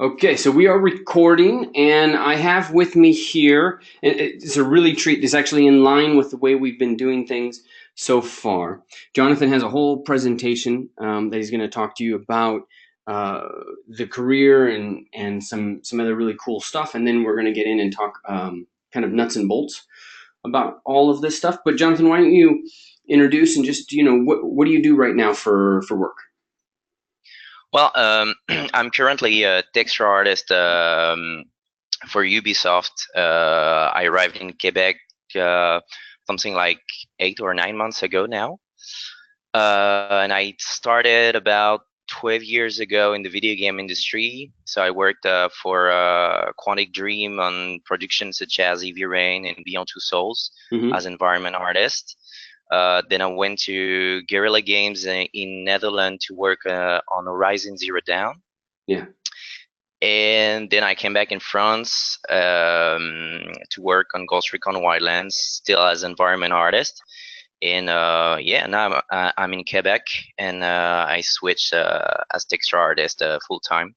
Okay, so we are recording, and I have with me here, and it's a really treat. It's actually in line with the way we've been doing things so far. Jonathan has a whole presentation that he's going to talk to you about uh, the career and some other really cool stuff, and then we're going to get in and talk kind of nuts and bolts about all of this stuff. But Jonathan, why don't you introduce and just what do you do right now for work? Well, I'm currently a texture artist for Ubisoft. I arrived in Quebec something like 8 or 9 months ago now, and I started about 12 years ago in the video game industry. So I worked for Quantic Dream on productions such as Heavy Rain and Beyond Two Souls Hmm. as environment artist. Then I went to Guerrilla Games in Netherlands to work on Horizon Zero Dawn. Yeah. And then I came back in France to work on Ghost Recon Wildlands, still as environment artist. And yeah, now I'm in Quebec, and I switched as texture artist full time. Great.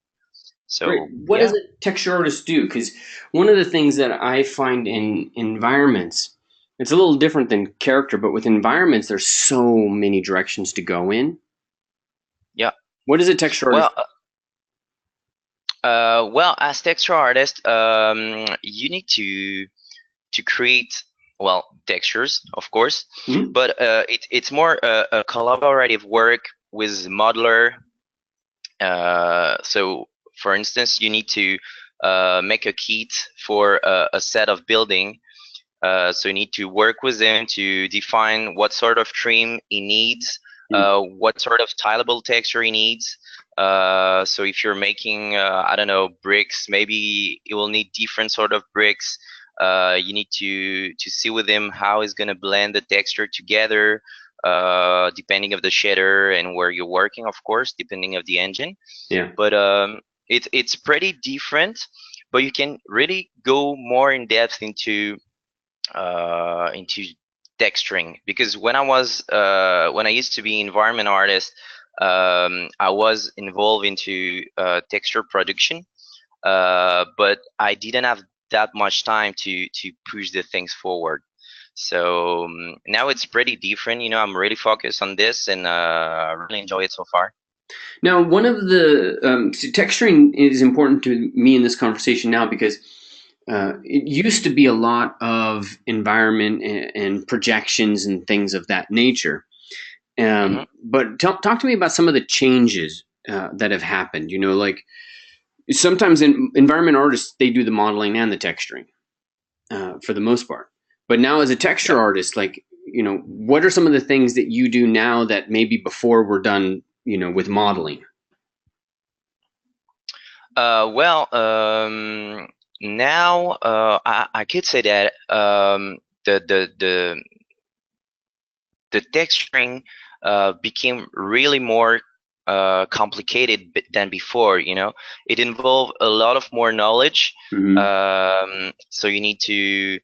So What does yeah. a texture artist do? Because one of the things that I find in environments, it's a little different than character, but with environments, there's so many directions to go in. Yeah. What does a texture artist? Well, well, as texture artist, you need to create, well, textures, of course, Hmm? but it's more a collaborative work with modeler. So, for instance, you need to make a kit for a set of building. So you need to work with them to define what sort of trim he needs, Hmm. what sort of tileable texture he needs. So if you're making, I don't know, bricks, maybe it will need different sort of bricks. You need to see with him how he's gonna blend the texture together, depending of the shader and where you're working, of course, depending of the engine. Yeah. But it's pretty different. But you can really go more in depth into texturing, because when I used to be environment artist, I was involved into texture production, but I didn't have that much time to push the things forward. So now it's pretty different. I'm really focused on this, and I really enjoy it so far. Now, one of the texturing is important to me in this conversation now because it used to be a lot of environment and projections and things of that nature. Hmm. But talk to me about some of the changes that have happened. Like sometimes in environment artists, they do the modeling and the texturing for the most part. But now, as a Yeah. texture artist, like what are some of the things that you do now that maybe before were done, with modeling? Well, now I could say that the the the the texturing became really more complicated than before. It involved a lot of more knowledge. Hmm. So you need to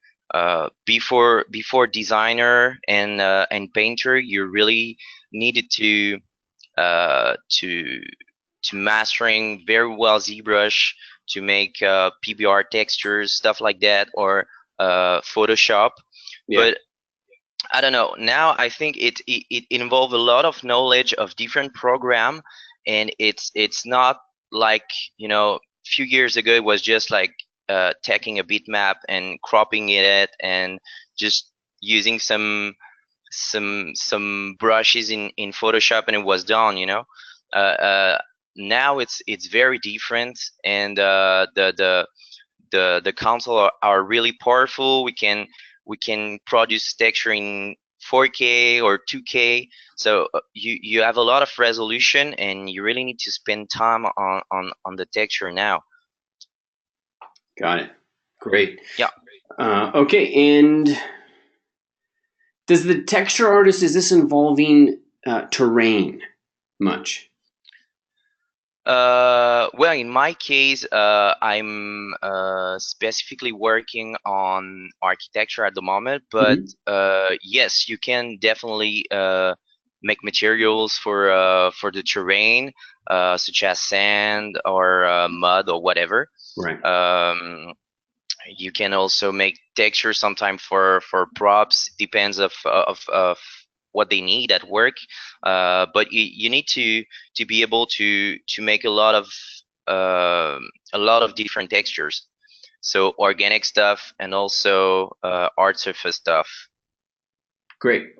before designer and painter, you really needed to to mastering very well ZBrush to make PBR textures, stuff like that, or Photoshop. Yeah. But I don't know. Now I think it involves a lot of knowledge of different program, and it's not like, few years ago it was just like taking a bitmap and cropping it and just using some brushes in Photoshop, and it was done. Now it's very different, and the console are really powerful. We can produce texture in 4K or 2K. So you have a lot of resolution, and you really need to spend time on the texture now. Got it. Great. Yeah. Okay, and does the texture artist, is this involving terrain much? Well, in my case, I'm specifically working on architecture at the moment, but Hmm. yes, you can definitely make materials for the terrain, such as sand or mud or whatever. Right. You can also make texture sometimes for props. Depends of what they need at work. But you need to be able to make a lot of different textures. So organic stuff and also art surface stuff. Great.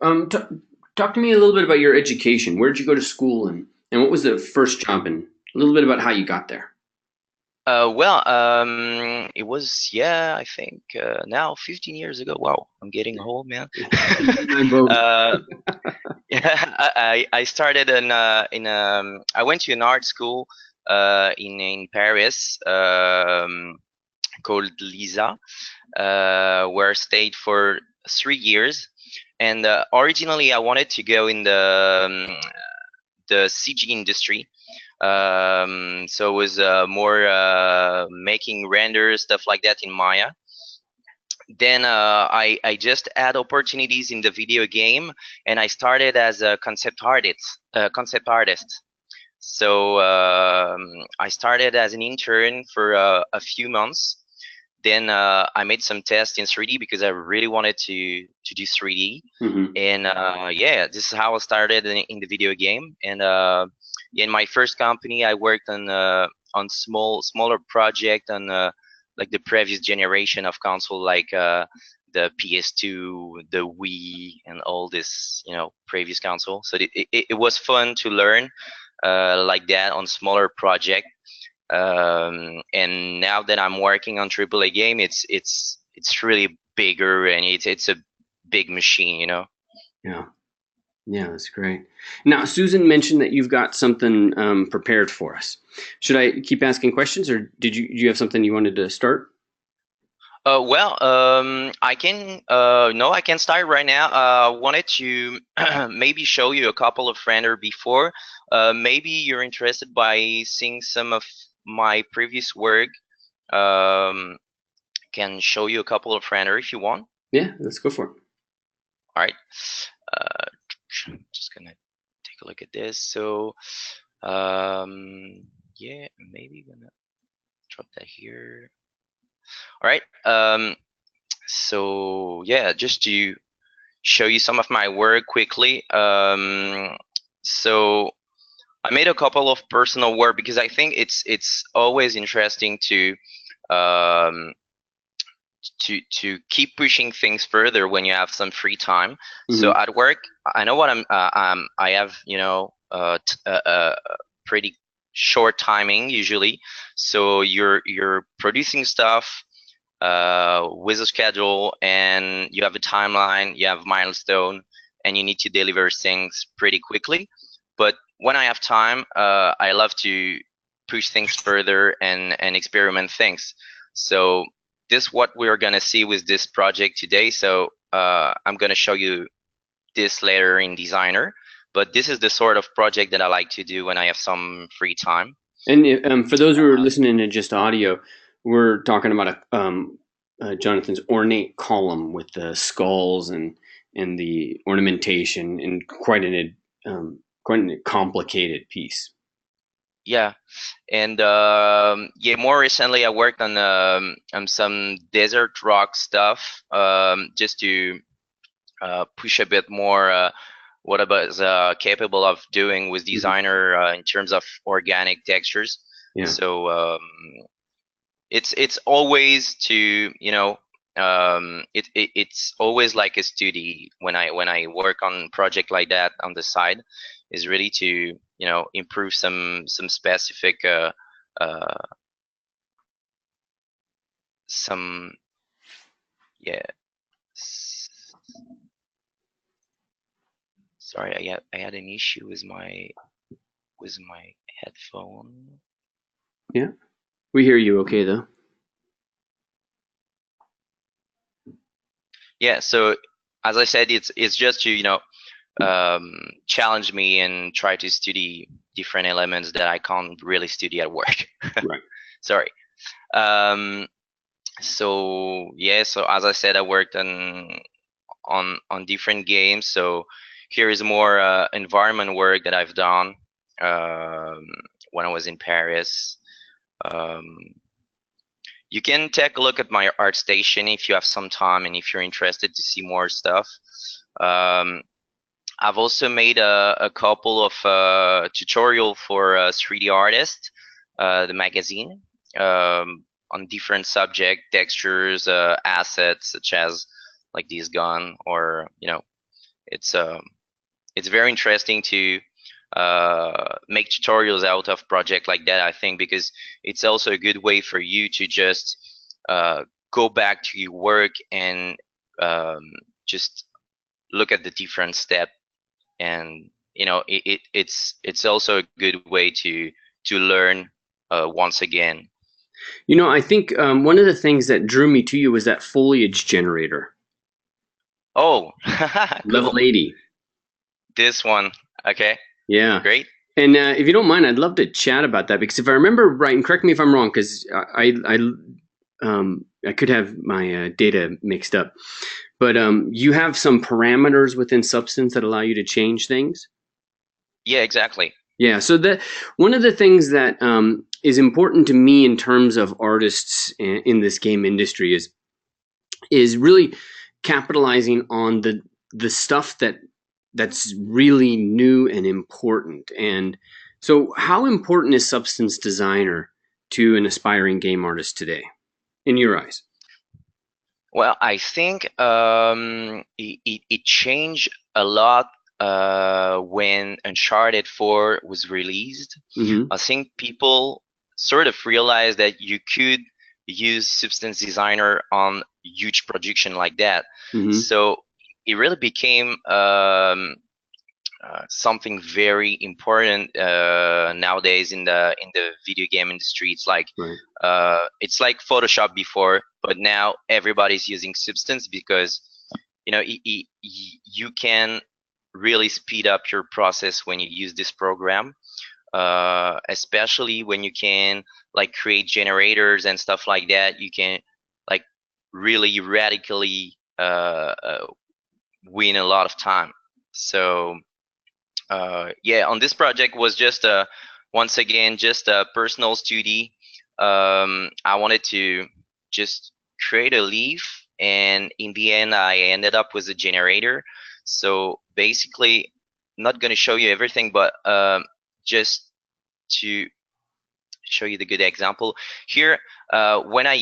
Talk to me a little bit about your education. Where did you go to school, and what was the first job, and a little bit about how you got there? It was, yeah, I think now 15 years ago. Wow, I'm getting old, man. My boat. Yeah, I started I went to an art school in Paris called Lisa, where I stayed for 3 years. And originally, I wanted to go in the CG industry. So it was more making renders, stuff like that in Maya. Then I just had opportunities in the video game, and I started as a concept artist. So I started as an intern for a few months. Then I made some tests in 3D because I really wanted to do 3D. Mm-hmm. And yeah, this is how I started in the video game. And in my first company, I worked on smaller project on like the previous generation of console, like the PS2, the Wii, and all this, previous console. So it was fun to learn like that on smaller project. And now that I'm working on AAA game, it's really bigger, and it's a big machine, Yeah. Yeah, that's great. Now, Susan mentioned that you've got something prepared for us. Should I keep asking questions, or do you have something you wanted to start? Well, I can no, I can start right now. I wanted to maybe show you a couple of render before. Maybe you're interested by seeing some of my previous work. Can show you a couple of render if you want. Yeah, let's go for it. All right. I'm just gonna take a look at this. So, yeah, maybe gonna drop that here. All right. So yeah, just to show you some of my work quickly. So I made a couple of personal work because I think it's always interesting um, to keep pushing things further when you have some free time. So at work, I know what I have, pretty short timing usually. So you're producing stuff with a schedule, and you have a timeline, you have milestone, and you need to deliver things pretty quickly. But when I have time, I love to push things further and experiment things. So this is what we're gonna see with this project today. So I'm gonna show you this later in Designer, but this is the sort of project that I like to do when I have some free time. And for those who are listening to just audio, we're talking about Jonathan's ornate column with the skulls and the ornamentation, and quite a complicated piece. Yeah, and yeah, more recently I worked on some desert rock stuff, just to push a bit more what I was capable of doing with Designer in terms of organic textures. Yeah. So it's always to it's always like a study when I work on project like that on the side, is really to improve some specific some yeah. Sorry, I had an issue with my headphone. Yeah, we hear you okay though. Yeah, so as I said, it's just to challenge me and try to study different elements that I can't really study at work. Right. Sorry. So yeah, so as I said, I worked on different games. So here is more environment work that I've done when I was in Paris. Um, you can take a look at my art station if you have some time and if you're interested to see more stuff. I've also made a couple of tutorial for 3D Artist, the magazine, on different subject textures, assets such as like this gun, or it's very interesting to make tutorials out of project like that, I think, because it's also a good way for you to just go back to your work and just look at the different step, and it's also a good way to learn once again. I think one of the things that drew me to you was that foliage generator. Oh, Level cool. 80. This one. Okay. Yeah. Great. And if you don't mind, I'd love to chat about that, because if I remember right, and correct me if I'm wrong, because I could have my data mixed up, but you have some parameters within Substance that allow you to change things. Yeah, exactly. Yeah. So that one of the things that is important to me in terms of artists in this game industry is really capitalizing on the stuff that's really new and important. And so, how important is Substance Designer to an aspiring game artist today, in your eyes? Well, I think it changed a lot when Uncharted 4 was released. Mm-hmm. I think people sort of realized that you could use Substance Designer on huge production like that. Mm-hmm. So it really became something very important nowadays in the video game industry. It's like Right. it's like Photoshop before, but now everybody's using Substance because you can really speed up your process when you use this program, especially when you can like create generators and stuff like that. You can like really radically win a lot of time. So yeah, on this project was just once again just a personal study. I wanted to just create a leaf, and in the end I ended up with a generator. So basically, not going to show you everything, but just to show you the good example here, when I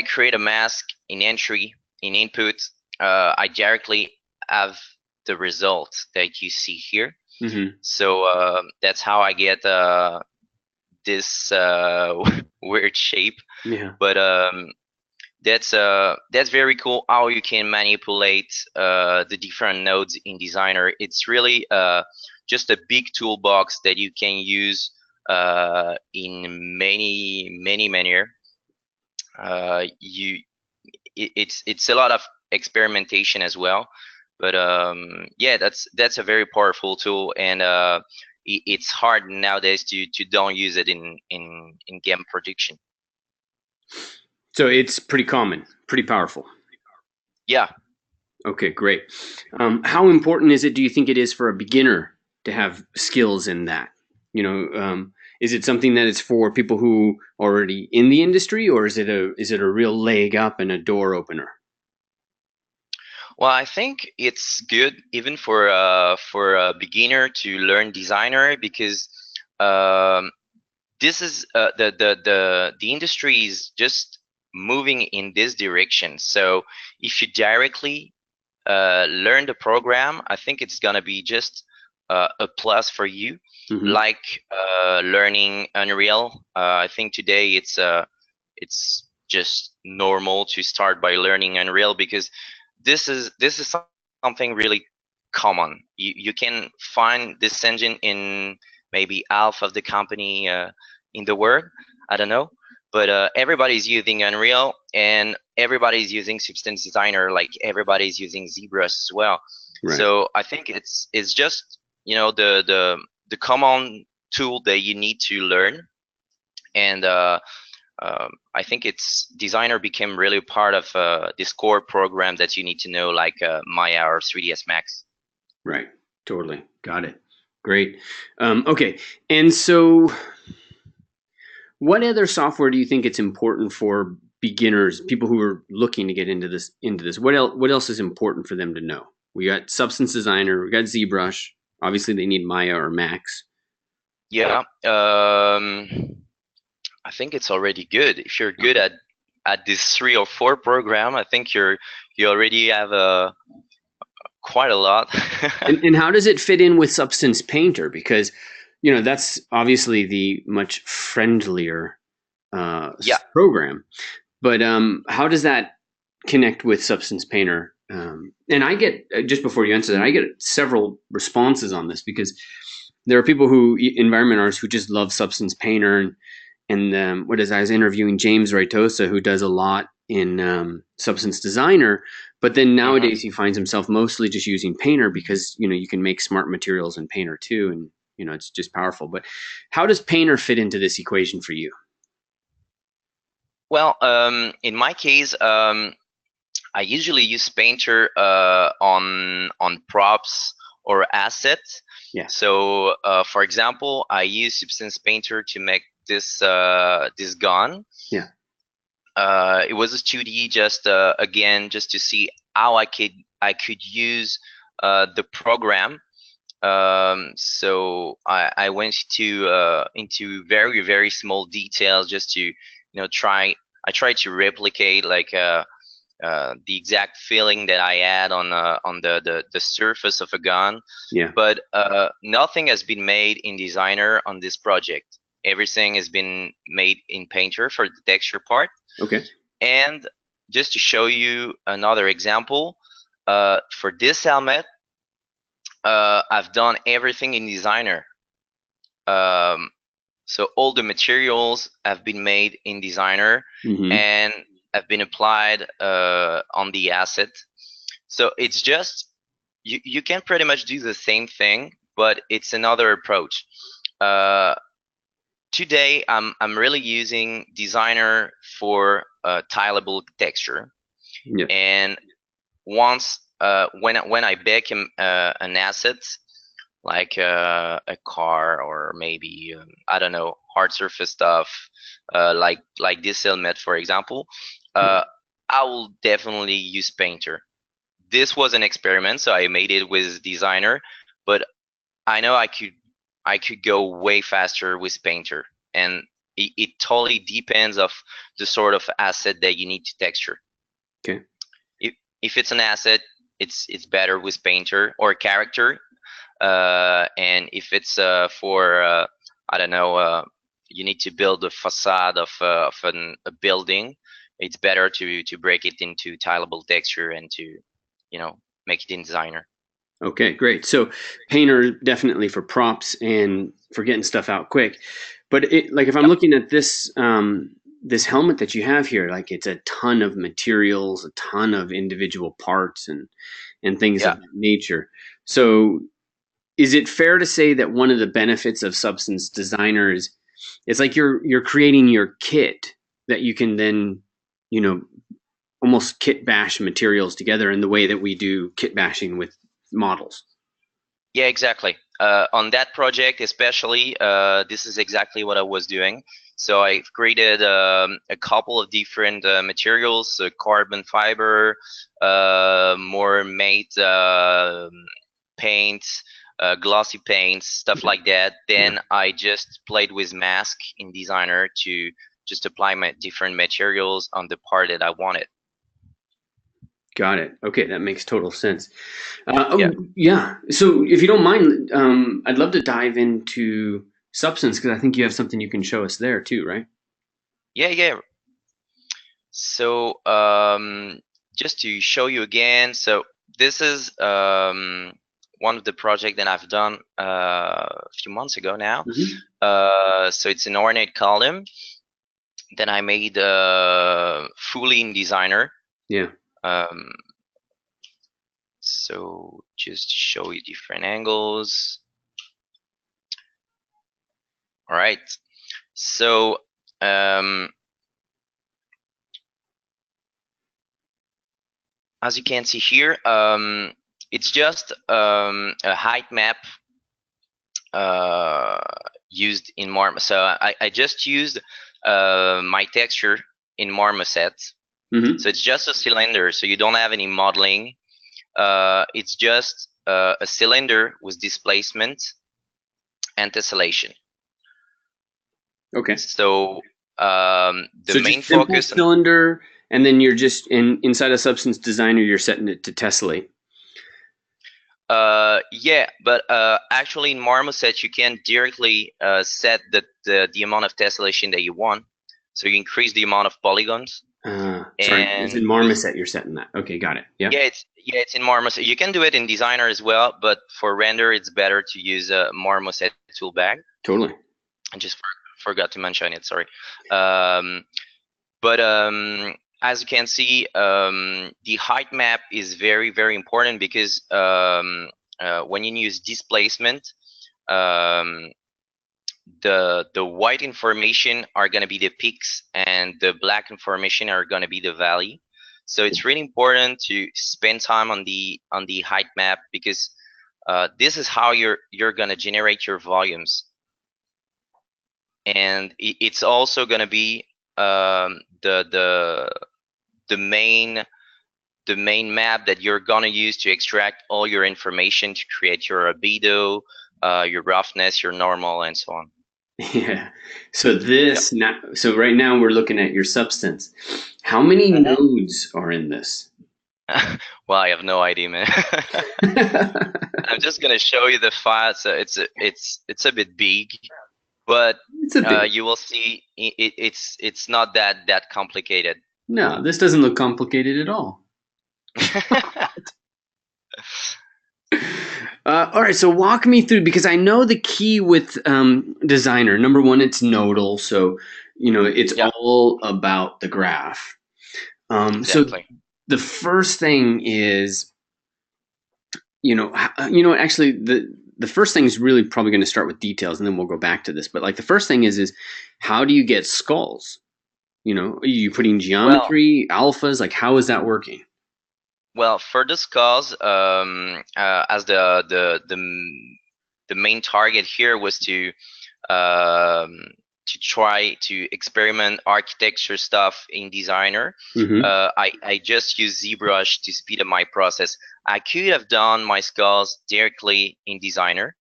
create a mask in entry in input, I directly have the result that you see here. Mm-hmm. So that's how I get this weird shape. Yeah. But that's very cool how you can manipulate the different nodes in Designer. It's really just a big toolbox that you can use in many manner. It's a lot of experimentation as well, but yeah, that's a very powerful tool, and it's hard nowadays to don't use it in game production. So it's pretty common, pretty powerful. Yeah. Okay, great. How important is it, do you think it is for a beginner to have skills in that? Is it something that is for people who are already in the industry, or is it a real leg up and a door opener? Well, I think it's good even for a beginner to learn Designer, because this is the industry is just moving in this direction. So if you directly learn the program, I think it's gonna be just a plus for you. Mm-hmm. Like learning Unreal. I think today it's just normal to start by learning Unreal, because this is something really common. You can find this engine in maybe half of the company in the world. I don't know, but everybody's using Unreal, and everybody's using Substance Designer, like everybody's using ZBrush as well. Right. So I think it's just the common tool that you need to learn, and I think it's Designer became really part of this core program that you need to know, like Maya or 3ds Max. Right. Totally. Got it. Great. Okay. And so, what other software do you think it's important for beginners, people who are looking to get into this? What else? What else is important for them to know? We got Substance Designer. We got ZBrush. Obviously, they need Maya or Max. Yeah. I think it's already good. If you're good at this 3 or 4 program, I think you already have quite a lot. And how does it fit in with Substance Painter? Because that's obviously the much friendlier Yeah. program. But how does that connect with Substance Painter? And I get, just before you answer that, I get several responses on this because there are people environment artists who just love Substance Painter, and I was interviewing James Raitosa, who does a lot in Substance Designer, but then nowadays he finds himself mostly just using Painter because you can make smart materials in Painter too, and it's just powerful. But how does Painter fit into this equation for you? Well, in my case, I usually use Painter on props or assets. Yeah. So, for example, I use Substance Painter to make this this gun. Yeah. It was a 2D, just again, just to see how I could use the program. So I went into very, very small details just to I tried to replicate like the exact feeling that I had on the surface of a gun. Yeah. But nothing has been made in Designer on this project. Everything has been made in Painter for the texture part. Okay. And just to show you another example, for this helmet, I've done everything in Designer. So all the materials have been made in Designer and have been applied on the asset. So it's just you can pretty much do the same thing, but it's another approach. Today I'm really using Designer for tileable texture, and once when I bake an asset like a car or maybe I don't know, hard surface stuff like this helmet, for example, I will definitely use Painter. This was an experiment, so I made it with Designer, but I know I could go way faster with Painter, and it totally depends of the sort of asset that you need to texture. Okay. If it's an asset, it's better with Painter or character, and if it's for I don't know, you need to build a facade of a building, it's better to break it into tileable texture and to make it in Designer. Okay, great. So Painter definitely for props and for getting stuff out quick. But if I'm looking at this this helmet that you have here, like it's a ton of materials, a ton of individual parts and things of that nature. So is it fair to say that one of the benefits of Substance Designer is it's like you're creating your kit that you can then, almost kit bash materials together in the way that we do kit bashing with models? Yeah, exactly. On that project especially, this is exactly what I was doing. So I've created a couple of different materials, carbon fiber, more matte paints, glossy paints, stuff like that. Then I just played with mask in Designer to just apply my different materials on the part that I wanted. Got it. Okay, that makes total sense. Yeah. So if you don't mind, I'd love to dive into Substance because I think you have something you can show us there too, right? Yeah. So just to show you again, so this is one of the projects that I've done a few months ago now. So it's an ornate column. Then I made fully in Designer. Yeah. So just show you different angles. All right. So as you can see here, it's just a height map used in Marmoset. So I just used my texture in Marmoset. Mm-hmm. So it's just a cylinder, so you don't have any modeling. It's just a cylinder with displacement and tessellation. Okay. So the So main just simple focus. cylinder, and then you're just inside a Substance Designer, you're setting it to tessellate. Yeah, but actually in Marmoset you can directly set the amount of tessellation that you want. So you increase the amount of polygons. Sorry, it's in And Marmoset you're setting that. Okay, got it. Yeah. it's in Marmoset. You can do it in Designer as well, but for render it's better to use a Marmoset tool bag. Totally. I just forgot to mention it. Sorry. But as you can see, the height map is very, very important because when you use displacement, the white information are going to be the peaks and the black information are going to be the valley. So it's really important to spend time on the height map because this is how you're going to generate your volumes, and it's also going to be the main map that you're gonna use to extract all your information to create your albedo, your roughness, your normal, and so on. Yeah. So this Yep. now, so right now we're looking at your substance. How many nodes are in this? Well, I have no idea, man. I'm just gonna show you the file. So it's a bit big, but It's a bit. you will see it's not that complicated. No, this doesn't look complicated at all. All right, so walk me through, because I know the key with Designer. Number one, it's nodal, so it's Yeah, all about the graph. So exactly. the first thing is, actually the first thing is really probably going to start with details, and then we'll go back to this. But like the first thing is how do you get skulls? Are you putting Well, geometry, alphas? Like how is that working? Well, for the skulls, as the main target here was to try to experiment architecture stuff in Designer. Mm-hmm. I just used ZBrush to speed up my process. I could have done my skulls directly in Designer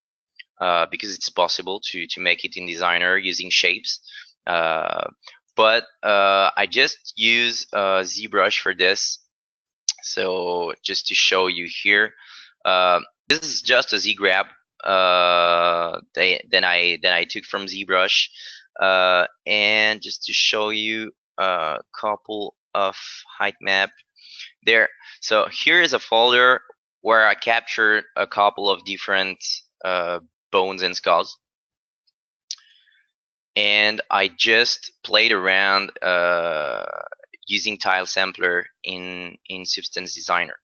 because it's possible to make it in Designer using shapes. But I just use ZBrush for this. So just to show you here, this is just a Z grab then I took from ZBrush, and just to show you a couple of height map there. So here is a folder where I captured a couple of different bones and skulls, and I just played around using tile sampler in Substance Designer.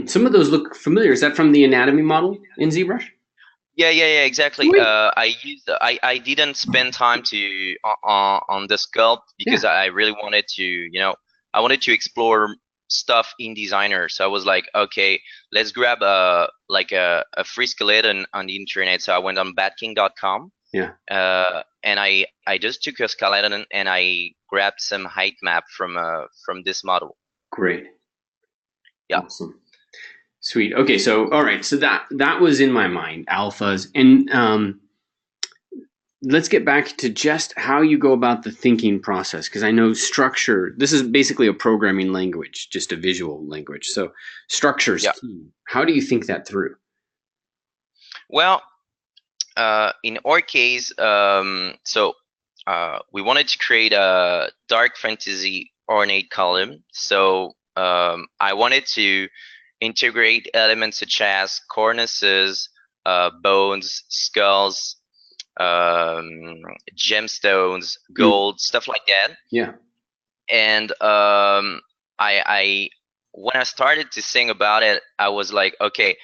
Some of those look familiar. Is that from the anatomy model in ZBrush? Yeah, exactly. Sweet. I didn't spend time to on the sculpt because Yeah. I really wanted to, I wanted to explore stuff in Designer. So I was like, okay, let's grab a free skeleton on the internet. So I went on batking.com. Yeah. And I just took a skeleton and I grabbed some height map from this model. Great. Yeah. Awesome. Sweet. Okay, so all right, so that was in my mind, alphas, and let's get back to just how you go about the thinking process, because I know structure. This is basically a programming language, just a visual language. So structure's Yeah. key. How do you think that through? Well, in our case, so we wanted to create a dark fantasy ornate column. So I wanted to integrate elements such as cornices, bones, skulls, gemstones, gold, stuff like that. Yeah. And I when I started to think about it, I was like, okay,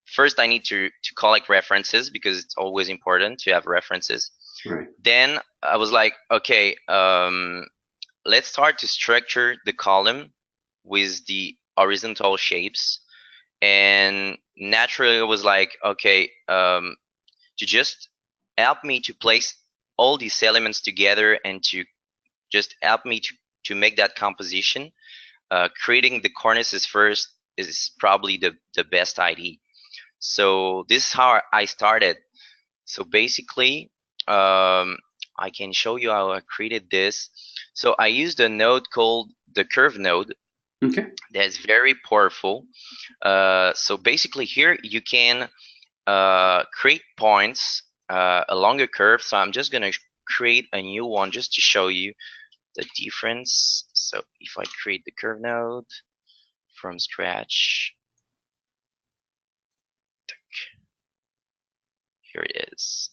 first I need to collect references because it's always important to have references. Right. Then I was like, okay, let's start to structure the column with the horizontal shapes, and naturally it was like, okay, to just help me to place all these elements together and to just help me to make that composition, creating the cornices first is probably the best idea. So this is how I started. So basically, I can show you how I created this. So I used a node called the curve node. Okay. That's very powerful. So basically here you can create points along a curve. So I'm just gonna create a new one just to show you the difference. So if I create the curve node from scratch, here it is.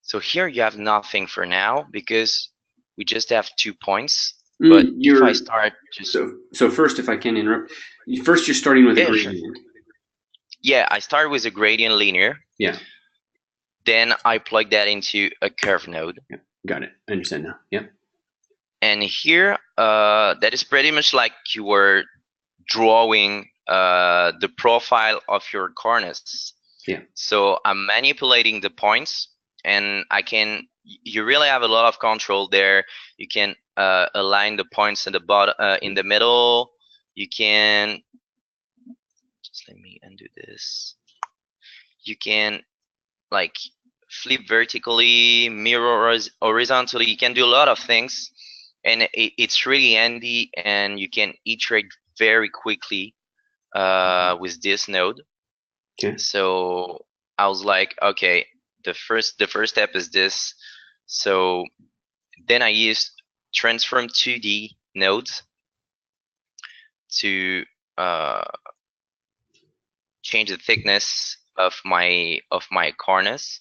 So here you have nothing for now because we just have 2 points. But if I start just so first, if I can interrupt, first you're starting with a gradient. Sure. Yeah, I start with a gradient linear. Yeah. Then I plug that into a curve node. Yeah. Got it. I understand now. Yep. And here, that is pretty much like you were drawing the profile of your cornice. Yeah. So I'm manipulating the points, and you really have a lot of control there. You can align the points in the bottom, in the middle. You can just let me undo this. You can like flip vertically, mirror horizontally. You can do a lot of things, and it's really handy, and you can iterate very quickly with this node. Okay. So I was like, okay, the first step is this. So then I used transform 2D nodes to change the thickness of my cornice.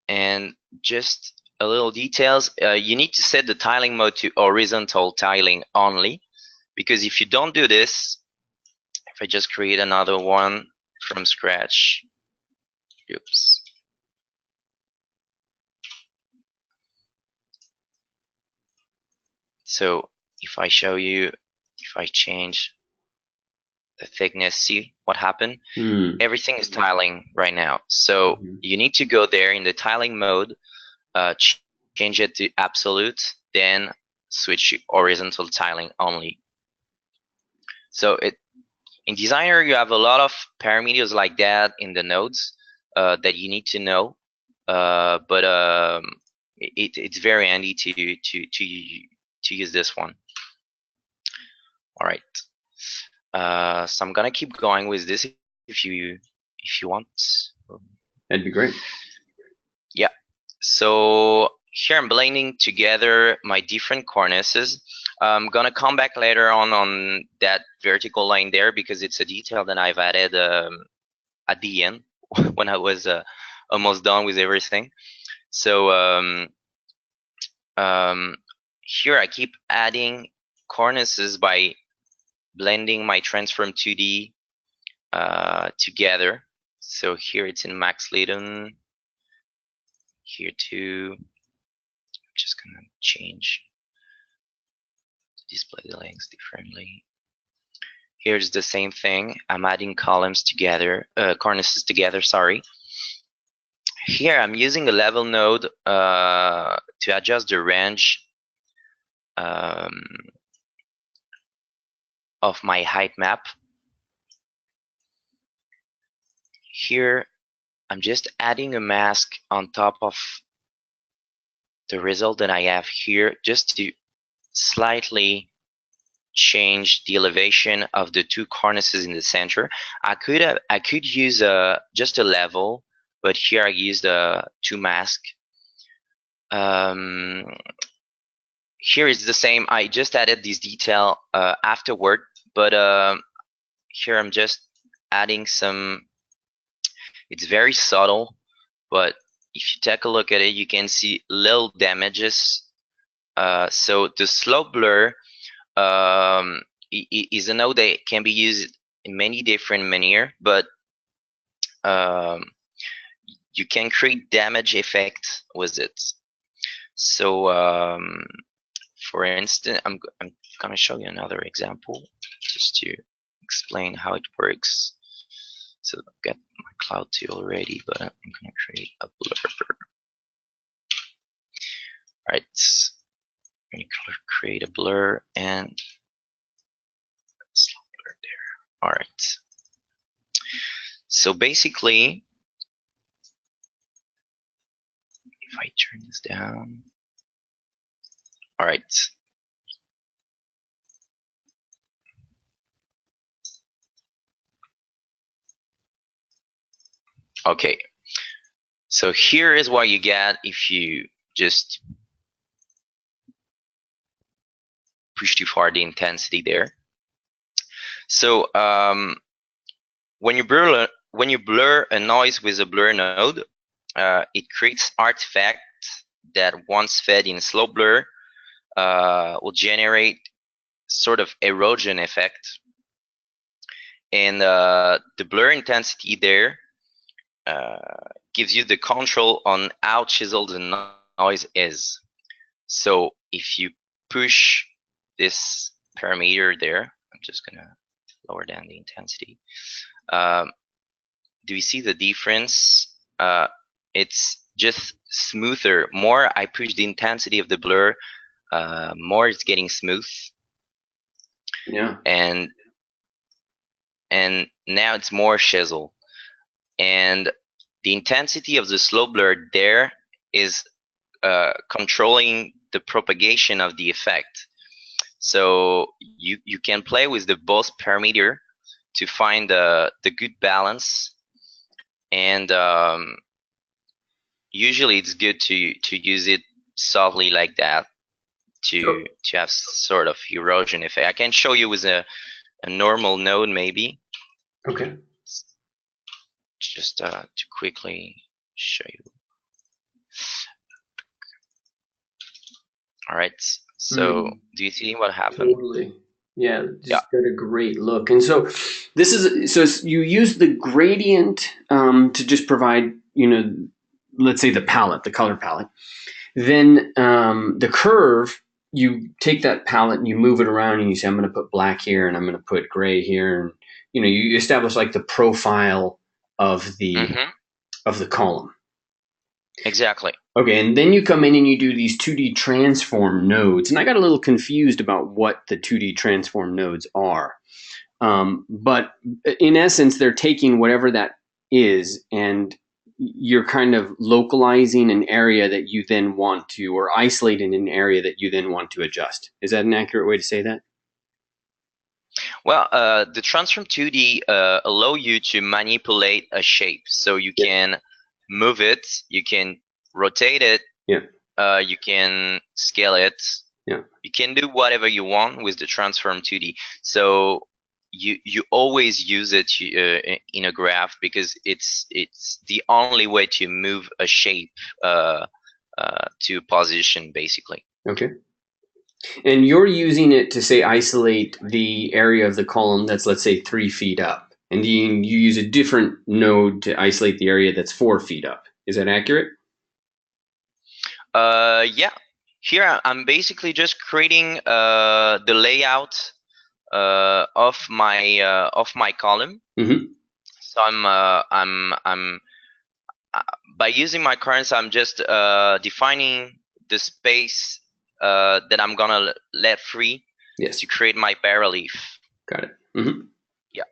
And just a little details, you need to set the tiling mode to horizontal tiling only, because if you don't do this, if I just create another one from scratch, oops. So if I show you, if I change the thickness, see what happened? Everything is tiling right now. So you need to go there in the tiling mode, change it to absolute, then switch to horizontal tiling only. So in Designer, you have a lot of parameters like that in the nodes that you need to know, but it's very handy to use this one. All right, so I'm gonna keep going with this if you want. That'd be great. Yeah. So here I'm blending together my different cornices. I'm gonna come back later on that vertical line there because it's a detail that I've added at the end when I was almost done with everything. So here I keep adding cornices by blending my transform 2D together. So here it's in Max Leadon. Here too, I'm just gonna change display the links differently. Here's the same thing. I'm adding columns together, cornices together, sorry. Here I'm using a level node to adjust the range of my height map. Here I'm just adding a mask on top of the result that I have here, just to slightly change the elevation of the two cornices in the center. I could use just a level, but here I used two mask. Here is the same. I just added this detail afterward, but here I'm just adding some. It's very subtle, but if you take a look at it, you can see little damages. So the slope blur is a node that can be used in many different manners, but you can create damage effect with it. So for instance, I'm gonna show you another example just to explain how it works. So I've got my cloud tool ready, but I'm gonna create a blur. All right, I'm gonna create a blur and slow blur there. All right. So basically, if I turn this down, all right. Okay, so here is what you get if you just push too far the intensity there. So when you blur a noise with a blur node, it creates artifacts that once fed in slow blur will generate sort of erosion effect, and the blur intensity there gives you the control on how chiseled the noise is. So if you push this parameter there, I'm just gonna lower down the intensity. Do you see the difference? It's just smoother. More I push the intensity of the blur, more it's getting smooth. Yeah. And now it's more chisel. And the intensity of the slow blur there is controlling the propagation of the effect. So you can play with the both parameter to find the good balance, and usually it's good to use it softly like that to have sort of erosion effect. I can show you with a normal node maybe. Okay. Just to quickly show you. All right. So do you see what happened? Totally. Yeah, just got a great look. And so this is, so you use the gradient to just provide, let's say the palette, the color palette. Then the curve, you take that palette and you move it around and you say, I'm going to put black here and I'm going to put gray here. And, you establish like the profile of the column. Exactly. Okay, and then you come in and you do these 2D transform nodes. And I got a little confused about what the 2D transform nodes are. But in essence, they're taking whatever that is and you're kind of localizing an area that you then want to, or isolating an area that you then want to adjust. Is that an accurate way to say that? Well, the transform 2D allow you to manipulate a shape. So you can move it, you can rotate it, you can scale it, you can do whatever you want with the transform 2D. So you always use it in a graph because it's the only way to move a shape to position basically. Okay. And you're using it to say isolate the area of the column that's, let's say, 3 feet up, and then you use a different node to isolate the area that's 4 feet up. Is that accurate? Yeah. Here I'm basically just creating the layout of my column. So I'm by using my currents, I'm just defining the space that I'm gonna let free to create my barrelief. Got it. Yeah.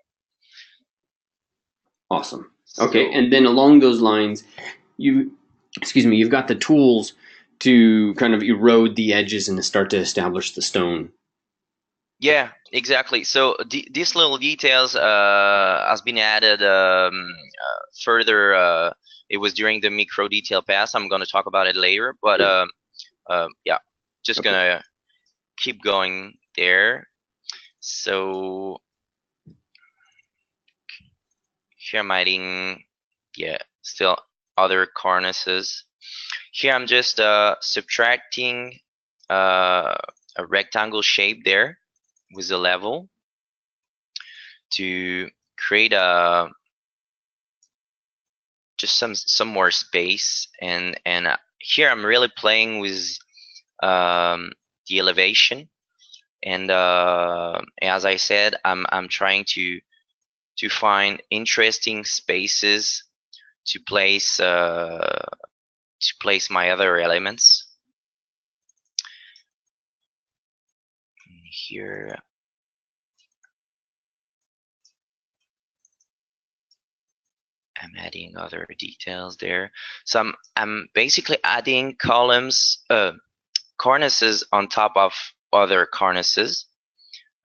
Awesome. Okay, and then along those lines, you've got the tools to kind of erode the edges and to start to establish the stone. Yeah, exactly. So these little details has been added further. It was during the micro detail pass. I'm going to talk about it later, but yeah, just gonna keep going there. So here I'm adding, still other cornices. Here I'm just subtracting a rectangle shape there with the level to create just some more space, and here I'm really playing with the the elevation. And as I said, I'm trying to find interesting spaces to place my other elements. Here, I'm adding other details there. So I'm basically adding columns, cornices on top of other cornices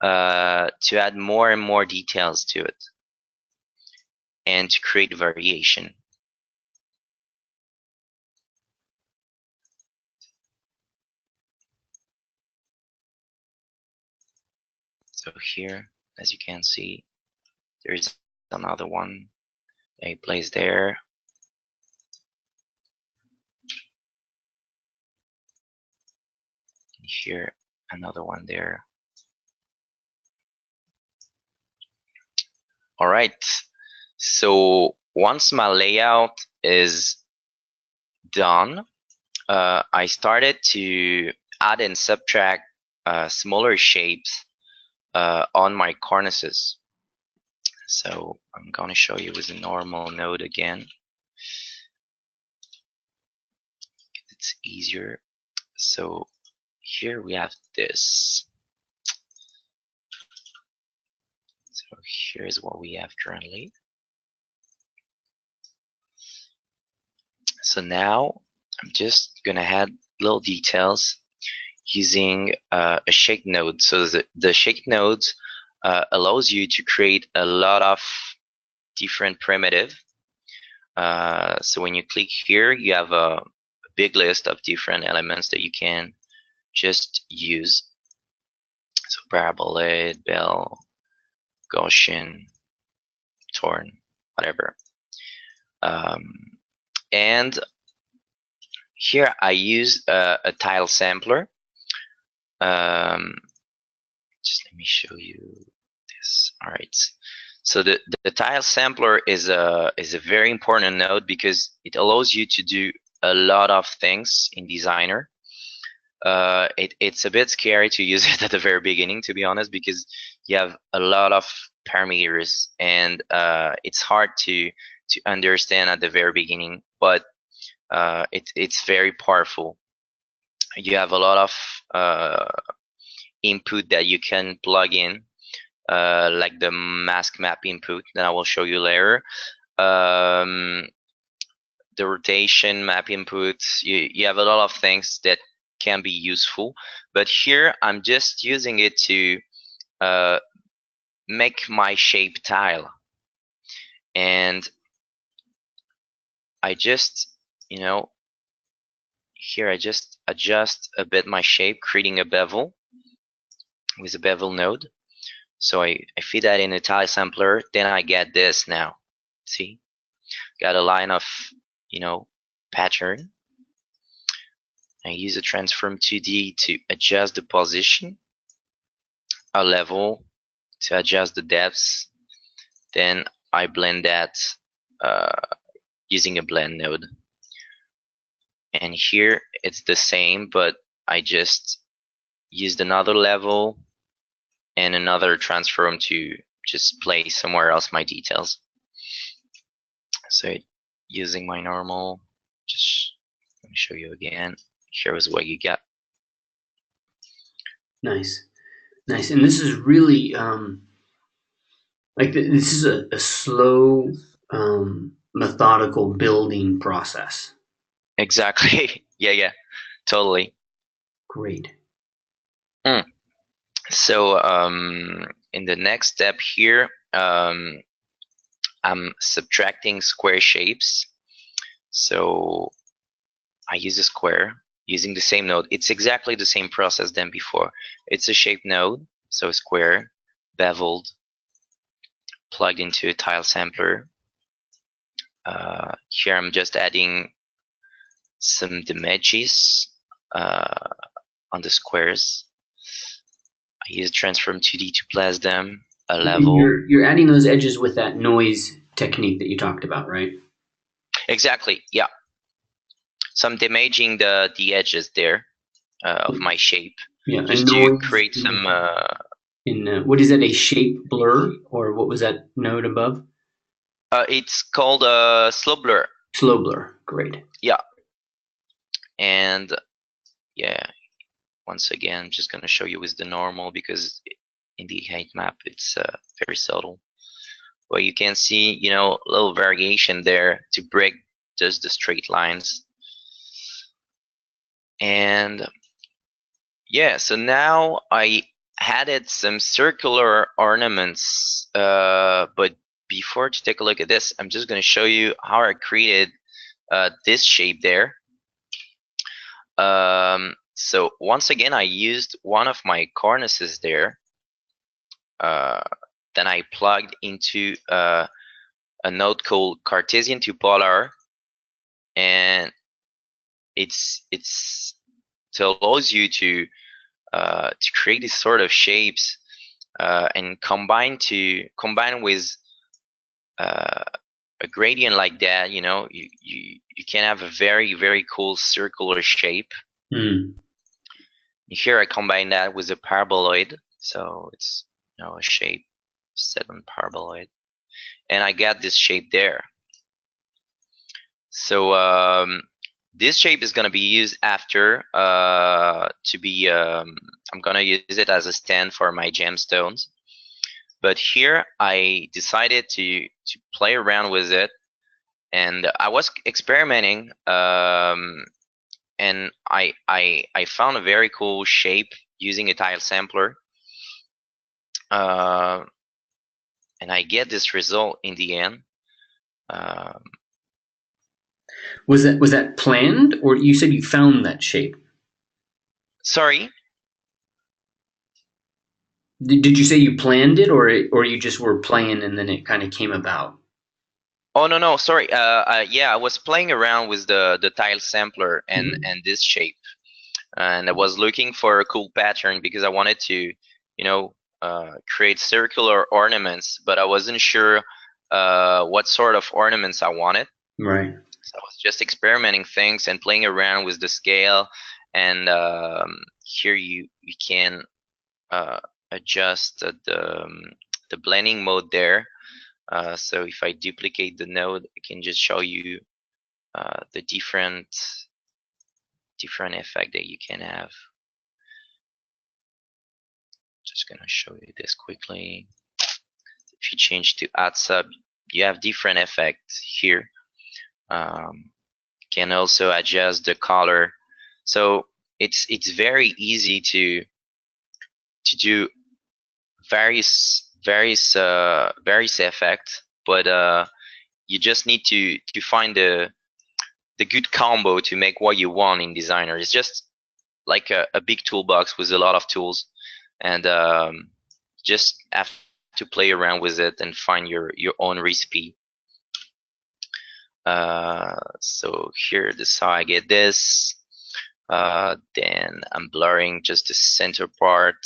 to add more and more details to it and to create variation. So here, as you can see, there's another one I placed there. Here, another one there. All right. So once my layout is done, I started to add and subtract smaller shapes on my cornices. So I'm going to show you with a normal node again. It's easier. So here we have this. So here's what we have currently. So now I'm just going to add little details using a shape node. So the shape node allows you to create a lot of different primitive. So when you click here, you have a big list of different elements that you can just use. So parabolid, bell, Gaussian, torn, whatever. And here I use a tile sampler. Just let me show you this. All right. So the tile sampler is a very important node because it allows you to do a lot of things in Designer. It's a bit scary to use it at the very beginning, to be honest, because you have a lot of parameters and it's hard to understand at the very beginning, but it's very powerful. You have a lot of input that you can plug in, like the mask map input that I will show you later. The rotation map inputs, you have a lot of things that can be useful, but here I'm just using it to make my shape tile. And I just, here I just adjust a bit my shape, creating a bevel with a bevel node. So I feed that in a tile sampler, then I get this now. See? Got a line of, pattern. I use a transform 2D to adjust the position, a level to adjust the depths. Then I blend that using a blend node. And here it's the same, but I just used another level and another transform to just place somewhere else my details. So using my normal, just let me show you again. Here is what you get. Nice. And this is really this is a slow, methodical building process. Exactly. Yeah, totally. Great. So in the next step here, I'm subtracting square shapes. So I use a square using the same node. It's exactly the same process than before. It's a shape node, so square, beveled, plugged into a tile sampler. Here I'm just adding some damages on the squares. I use transform 2D to place them, a level. You're adding those edges with that noise technique that you talked about, right? Exactly, yeah. So I'm damaging the edges there of my shape. Yeah, a just to noise create some. what is that? A shape blur, or what was that node above? It's called slow blur. Slow blur. Great. Yeah, and yeah, once again, I'm just gonna show you with the normal because in the height map it's very subtle. Well, you can see, you know, a little variation there to break just the straight lines. And yeah, so now I added some circular ornaments, but before to take a look at this, I'm just going to show you how I created this shape there. So once again, I used one of my cornices there. Then I plugged into a node called Cartesian to Polar, and it allows you to create these sort of shapes and combine with a gradient like that. You know, you can have a very cool circular shape. Here I combine that with a paraboloid, so it's, you know, a shape set on paraboloid, and I got this shape there. So this shape is going to be used after to be I'm going to use it as a stand for my gemstones. But here I decided to play around with it, and I was experimenting, and I found a very cool shape using a tile sampler, and I get this result in the end. Was that planned, or you said you found that shape? Sorry. Did you say you planned it, or you just were playing and then it kind of came about? Oh no, sorry. Yeah, I was playing around with the tile sampler and this shape, and I was looking for a cool pattern because I wanted to, you know, create circular ornaments, but I wasn't sure what sort of ornaments I wanted. Right. So I was just experimenting things and playing around with the scale, and here you can adjust the blending mode there. So if I duplicate the node, I can just show you the different effect that you can have. Just gonna show you this quickly. If you change to add sub, you have different effects here. You can also adjust the color. So it's very easy to do various effects, but you just need to find the good combo to make what you want in Designer. It's just like a big toolbox with a lot of tools, and just have to play around with it and find your own recipe. So here, this is how I get this. Then I'm blurring just the center part,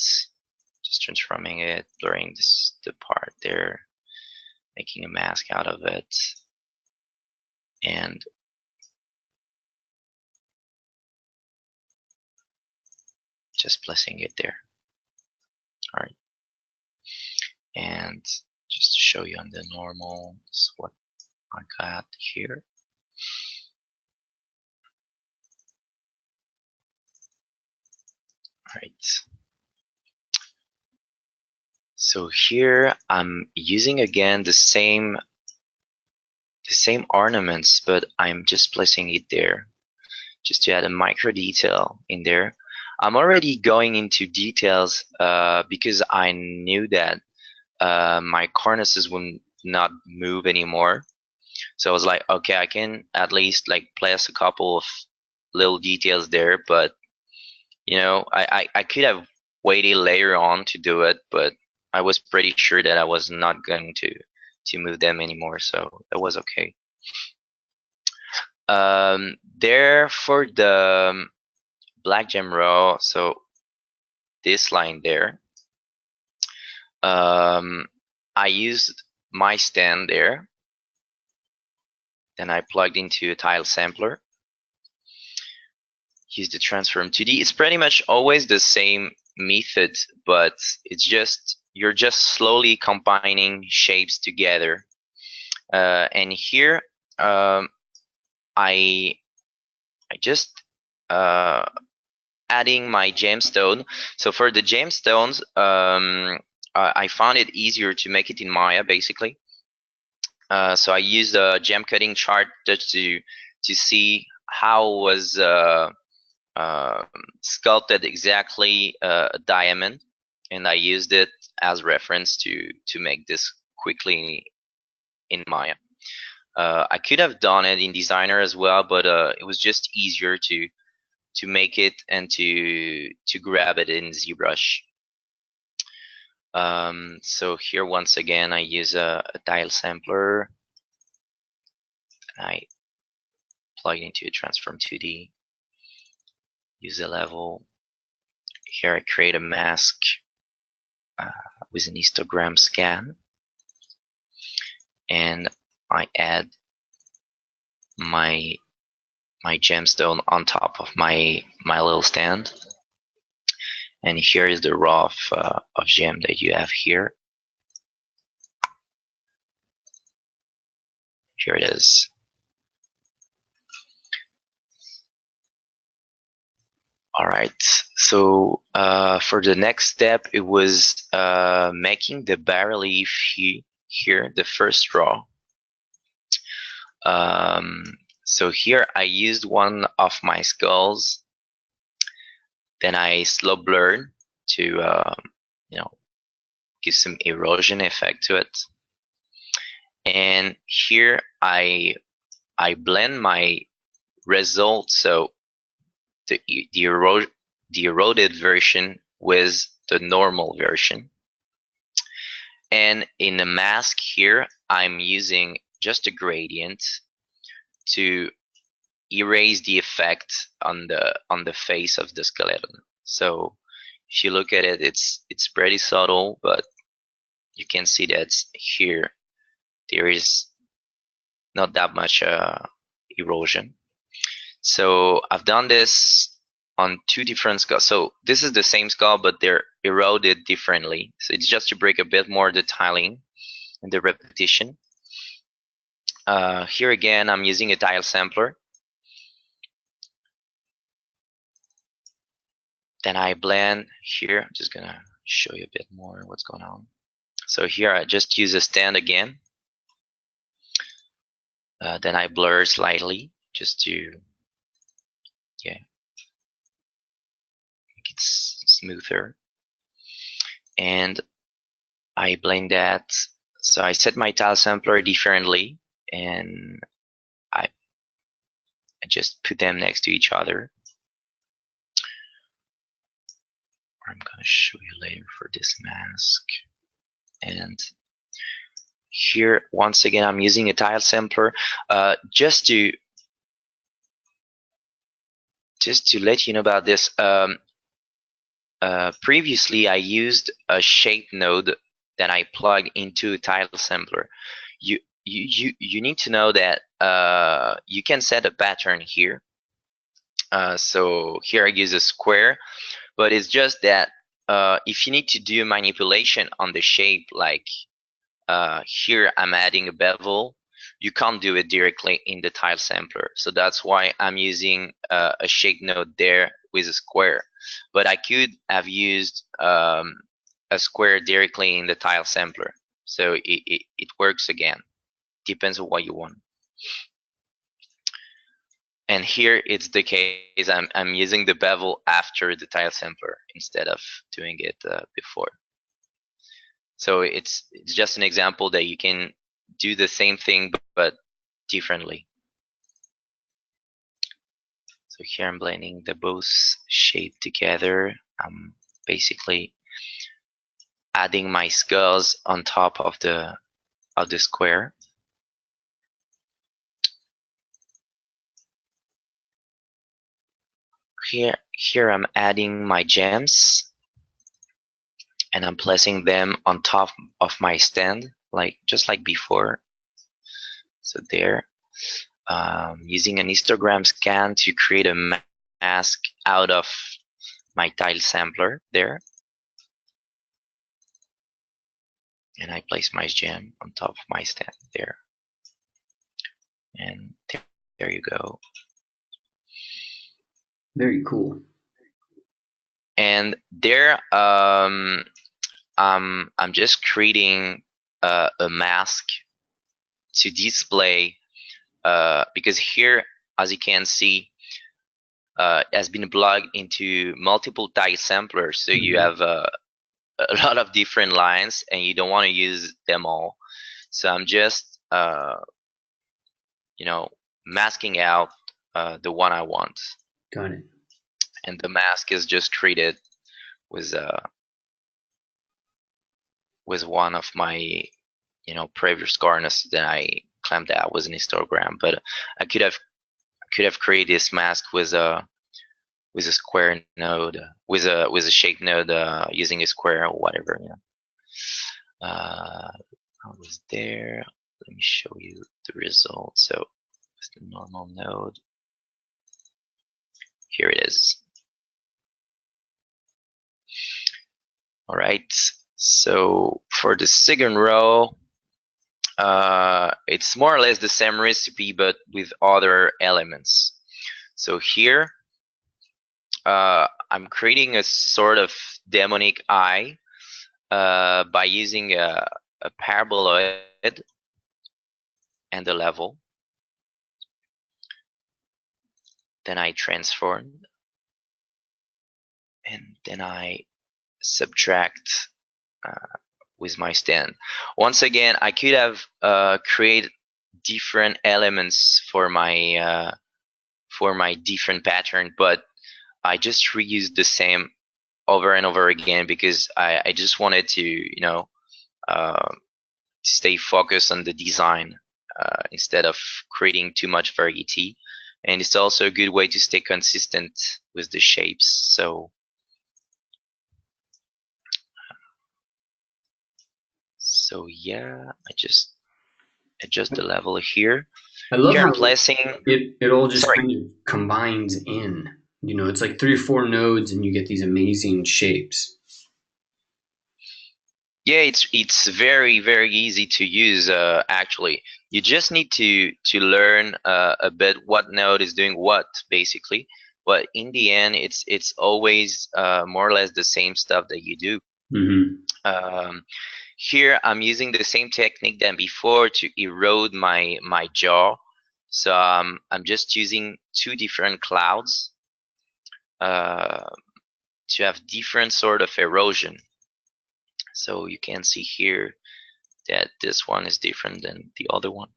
just transforming it, blurring the part there, making a mask out of it, and just placing it there. All right, and just to show you on the normal, this is what I got here. All right. So here I'm using again the same ornaments, but I'm just placing it there just to add a micro detail in there. I'm already going into details because I knew that my cornices would not move anymore. So I was like, okay, I can at least like place a couple of little details there, but you know, I could have waited later on to do it, but I was pretty sure that I was not going to move them anymore, so that was okay. There for the black gem row, so this line there, I used my stand there, then I plugged into a tile sampler. use the transform 2D. It's pretty much always the same method, but it's just you're just slowly combining shapes together. And here I just adding my gemstone. So for the gemstones, I found it easier to make it in Maya, basically. So I used a gem cutting chart just to see how was sculpted exactly a diamond, and I used it as reference to make this quickly in Maya. I could have done it in Designer as well, but it was just easier to make it and to grab it in ZBrush. So here once again I use a tile sampler. I plug it into a transform 2D. Use a level. Here I create a mask with an histogram scan, and I add my gemstone on top of my little stand. And here is the raw of gem that you have here. Here it is. All right, so for the next step, it was making the bas-relief here, the first raw. So here I used one of my skulls. Then I slow blurred to you know, give some erosion effect to it. And here I blend my result, so the eroded version with the normal version. And in the mask here, I'm using just a gradient to erase the effect on the face of the skeleton. So if you look at it, it's pretty subtle, but you can see that here there is not that much erosion. So I've done this on two different skulls. So this is the same skull, but they're eroded differently. So it's just to break a bit more the tiling and the repetition. Here again, I'm using a tile sampler. Then I blend here. I'm just gonna show you a bit more what's going on. So here I just use a stand again. Then I blur slightly just to make it smoother. And I blend that. So I set my tile sampler differently, and I just put them next to each other. I'm gonna show you later for this mask. And here once again I'm using a tile sampler just to let you know about this. Previously I used a shape node that I plugged into a tile sampler. You need to know that you can set a pattern here. So here I use a square, but it's just that if you need to do a manipulation on the shape, like here I'm adding a bevel, you can't do it directly in the tile sampler. So that's why I'm using a shape node there with a square. But I could have used a square directly in the tile sampler. So it works again. Depends on what you want. And here it's the case. I'm using the bevel after the tile sampler instead of doing it before. So it's just an example that you can do the same thing but differently. So here I'm blending the both shape together. I'm basically adding my skulls on top of the square. Here I'm adding my gems, and I'm placing them on top of my stand, just like before. So there, using an histogram scan to create a mask out of my tile sampler there. And I place my gem on top of my stand there. And there you go. Very cool. And there, I'm just creating a mask to display, because here, as you can see, it has been plugged into multiple tile samplers. So you have a lot of different lines, and you don't want to use them all. So I'm just, you know, masking out the one I want. Got it. And the mask is just created with one of my, you know, previous cornices that I claimed that was an histogram. But I could have created this mask with a square node, with a shape node, using a square or whatever. You know. I was there. Let me show you the result. So it's the normal node. Here it is. All right. So for the second row, it's more or less the same recipe, but with other elements. So here, I'm creating a sort of demonic eye by using a paraboloid and a level. Then I transform, and then I subtract with my stand. Once again, I could have created different elements for my different pattern, but I just reused the same over and over again because I just wanted to, you know, stay focused on the design instead of creating too much variety. And it's also a good way to stay consistent with the shapes. So yeah, I just adjust the level here. I love here how I'm placing it all just kind of combines in. You know, it's like 3 or 4 nodes, and you get these amazing shapes. Yeah, it's very, very easy to use. Actually, you just need to learn a bit what node is doing what, basically. But in the end, it's always more or less the same stuff that you do. Here, I'm using the same technique than before to erode my jaw. So I'm just using 2 different clouds to have different sort of erosion. So you can see here that this one is different than the other one.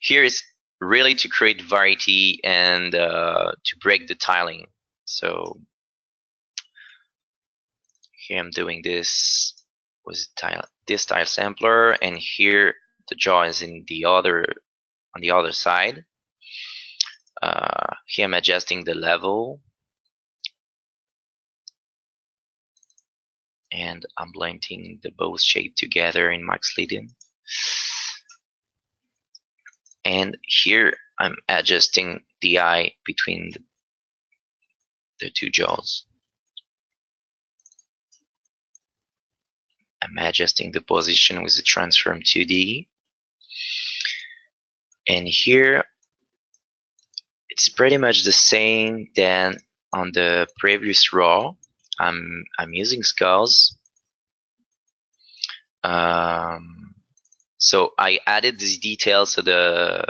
Here is really to create variety and to break the tiling. So here I'm doing this with this tile sampler, and here the jaw is in the other, on the other side. Here I'm adjusting the level, and I'm blending the both shape together in Max Leading. And here I'm adjusting the eye between the 2 jaws. I'm adjusting the position with the transform 2D. And here it's pretty much the same than on the previous row. I'm using skulls. So I added these details, so the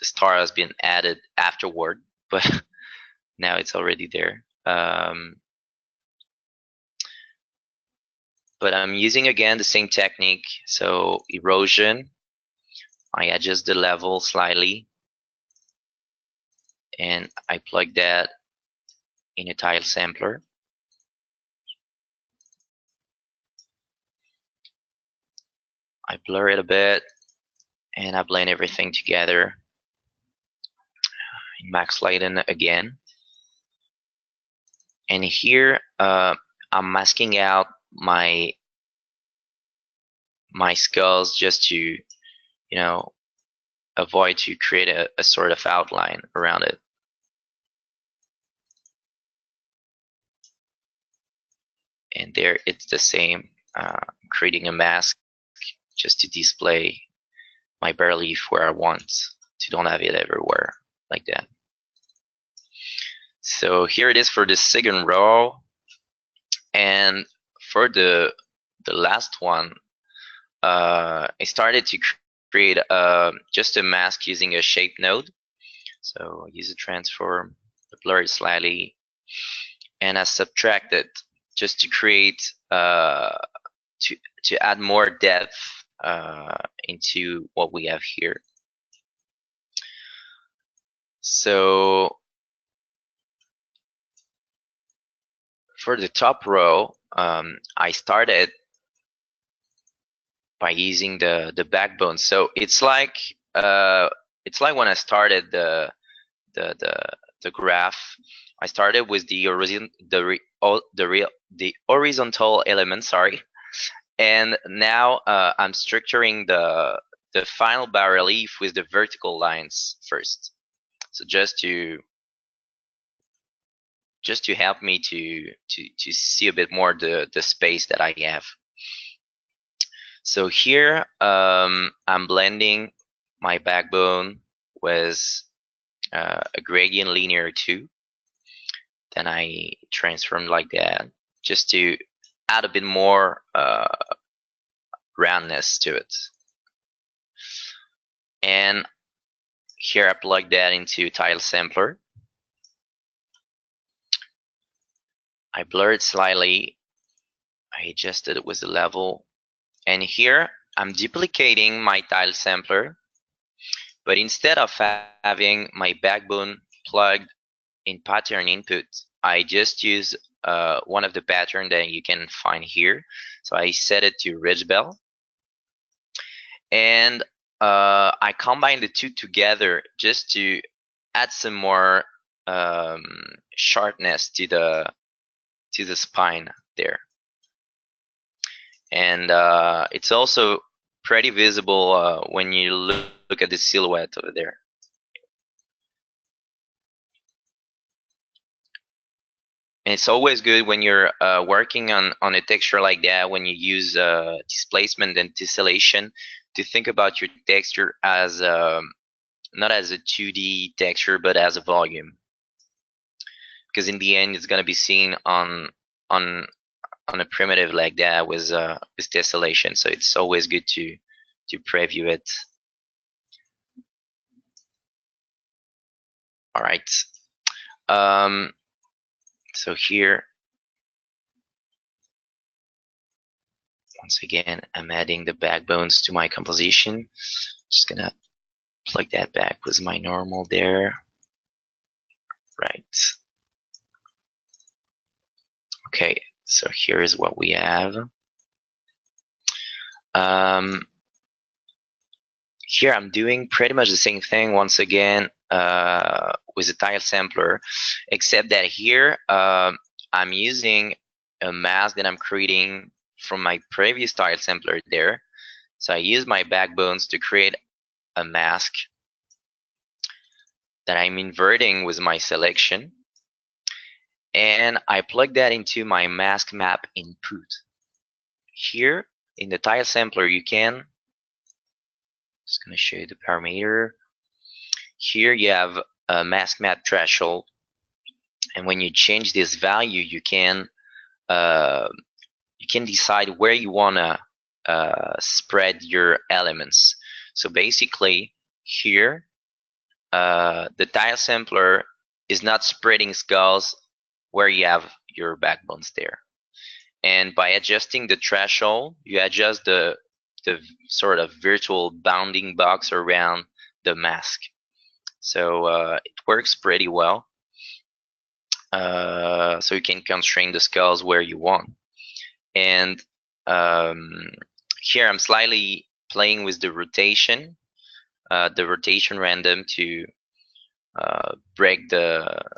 star has been added afterward, but now it's already there. But I'm using again the same technique. So erosion, I adjust the level slightly, and I plug that in a tile sampler. I blur it a bit, and I blend everything together in Max Lighten again. And here I'm masking out my skulls just to, you know, avoid to create a sort of outline around it. And there it's the same, creating a mask just to display my bare leaf where I want, to don't have it everywhere like that. So here it is for the second row. And for the last one, I started to create just a mask using a shape node. So use a transform, blur it slightly, and I subtracted just to create to add more depth into what we have here. So for the top row, I started by using the backbone. So it's like when I started the graph. I started with the horizontal element, sorry, and now I'm structuring the final bas relief with the vertical lines first. So just to help me to see a bit more the space that I have. So here I'm blending my backbone with a gradient linear 2. Then I transform like that just to add a bit more roundness to it. And here I plug that into tile sampler. I blur it slightly. I adjusted it with the level. And here I'm duplicating my tile sampler, but instead of having my backbone plugged in pattern input, I just use one of the patterns that you can find here. So I set it to ridge bell, and I combine the two together just to add some more sharpness to the spine there. And it's also pretty visible when you look at the silhouette over there. And it's always good when you're working on a texture like that, when you use displacement and tessellation, to think about your texture as not as a 2D texture, but as a volume. Because in the end, it's going to be seen on a primitive like that with tessellation. So it's always good to preview it. All right. So here, once again, I'm adding the backbones to my composition. Just gonna plug that back with my normal there. Right. Okay, so here is what we have. Here I'm doing pretty much the same thing once again with the tile sampler, except that here I'm using a mask that I'm creating from my previous tile sampler there. So I use my backbones to create a mask that I'm inverting with my selection, and I plug that into my mask map input. Here in the tile sampler, you can, just going to show you the parameter. Here you have a mask map threshold, and when you change this value, you can decide where you want to spread your elements. So basically, here the tile sampler is not spreading skulls where you have your backbones there. And by adjusting the threshold, you adjust the sort of virtual bounding box around the mask. So it works pretty well. So you can constrain the skulls where you want. And here I'm slightly playing with the rotation random to break the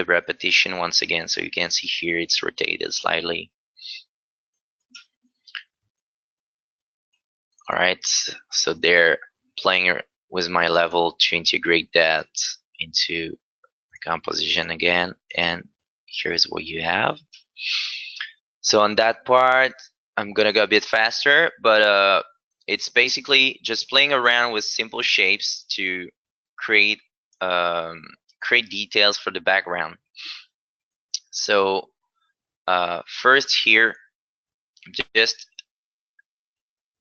repetition once again. So you can see here it's rotated slightly. All right, so they're playing with my level to integrate that into the composition again, and here's what you have. So on that part, I'm gonna go a bit faster, but it's basically just playing around with simple shapes to create create details for the background. So first here, just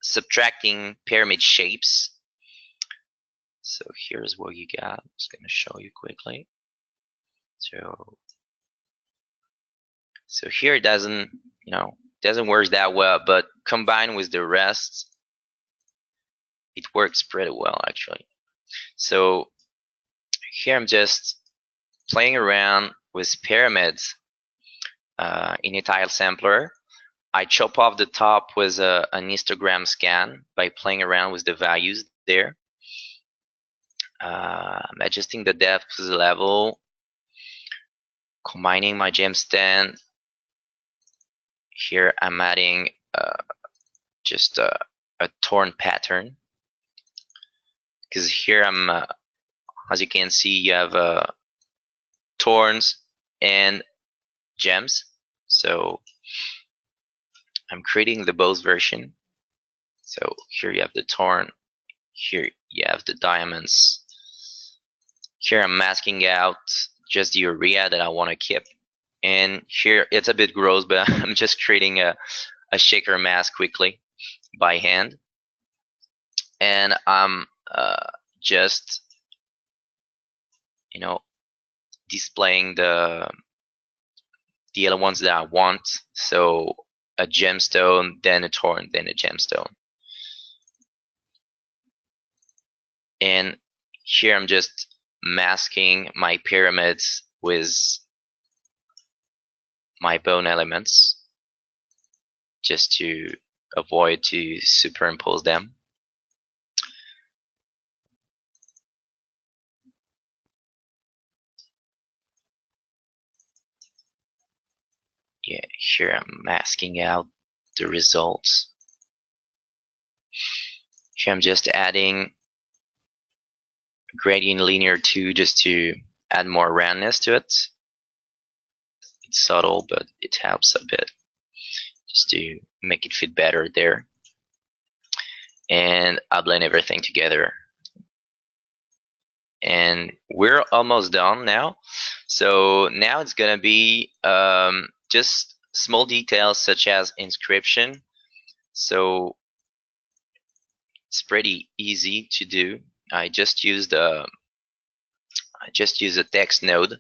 subtracting pyramid shapes. So here's what you got. I'm just gonna show you quickly. So here it doesn't, doesn't work that well, but combined with the rest, it works pretty well actually. So here I'm just playing around with pyramids in a tile sampler. I chop off the top with an histogram scan by playing around with the values there. I'm adjusting the depth to the level, combining my gemstone. Here I'm adding just a torn pattern, because here I'm, as you can see, you have torns and gems. So I'm creating the both version. So here you have the torn, here you have the diamonds. Here I'm masking out just the area that I want to keep. And here it's a bit gross, but I'm just creating a shaker mask quickly by hand. And I'm just, displaying the other ones that I want. So a gemstone, then a torn, then a gemstone. And here I'm just masking my pyramids with my bone elements, just to avoid to superimpose them. Yeah, here I'm masking out the results. Here I'm just adding gradient linear 2 just to add more roundness to it. It's subtle, but it helps a bit just to make it fit better there. And I'll blend everything together. And we're almost done now. So now it's gonna be just small details such as inscription. So it's pretty easy to do. I just used a text node,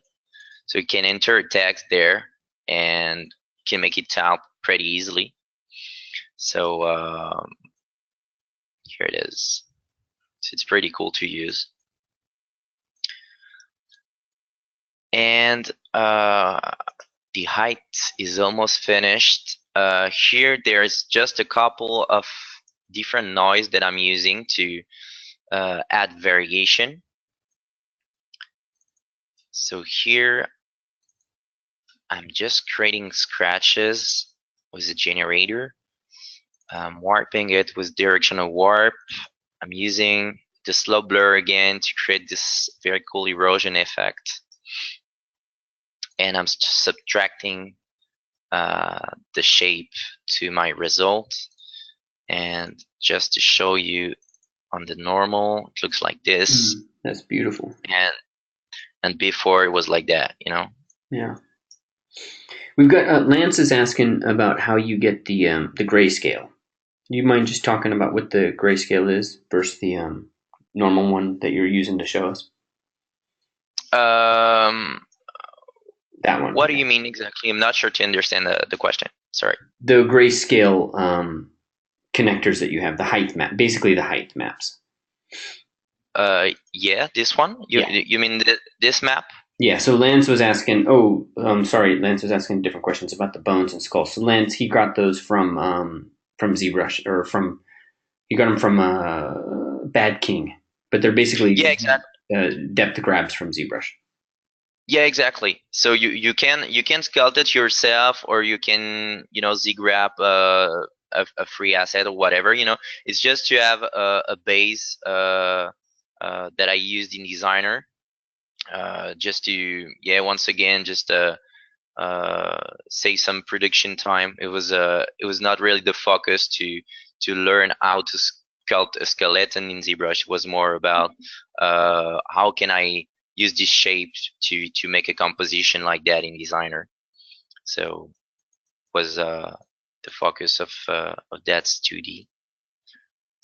so you can enter text there and can make it type pretty easily. So here it is. So it's pretty cool to use. And the height is almost finished. Here there's just a couple of different noise that I'm using to add variation. So here I'm just creating scratches with a generator. I'm warping it with directional warp. I'm using the slow blur again to create this very cool erosion effect. And I'm subtracting the shape to my result. And just to show you on the normal, it looks like this. That's beautiful. And before it was like that, Yeah. We've got Lance is asking about how you get the grayscale. Do you mind just talking about what the grayscale is versus the normal one that you're using to show us? That one. What do you mean exactly? I'm not sure to understand the question. Sorry. The grayscale connectors that you have, the height map, basically the height maps. Yeah, this one. You mean this map? Yeah. So Lance was asking. Lance was asking different questions about the bones and skulls. So Lance, he got those from ZBrush, or he got them from Bad King, but they're basically depth grabs from ZBrush. Yeah, exactly. So you can sculpt it yourself, or you can Z grab a free asset or whatever. It's just to have a base that I used in Designer, just to once again just save some production time. It was not really the focus to learn how to sculpt a skeleton in ZBrush. It was more about how can I use this shape to make a composition like that in Designer. So was the focus of that's 2D.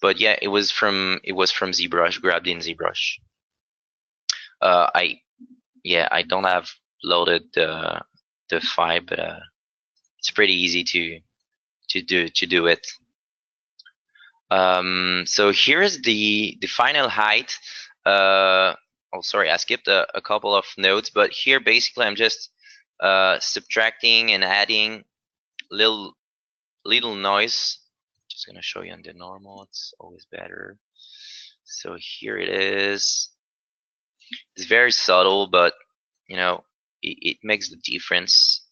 But yeah, it was from ZBrush, grabbed in ZBrush. I don't have loaded the file, but it's pretty easy to do it. So here's the final height. Oh, sorry, I skipped a couple of notes, but here basically I'm just subtracting and adding little noise. Just gonna show you on the normal. It's always better. So here it is. It's very subtle, but it makes the difference.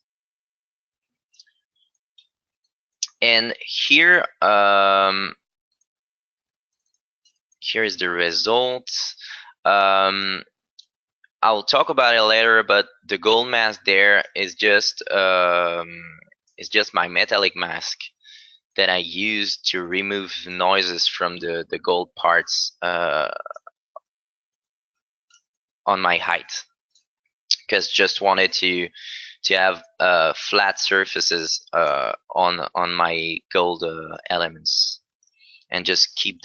And here, here is the result. I'll talk about it later, but the gold mask there is just my metallic mask that I use to remove noises from the gold parts on my height, because just wanted to have flat surfaces on my gold elements, and just keep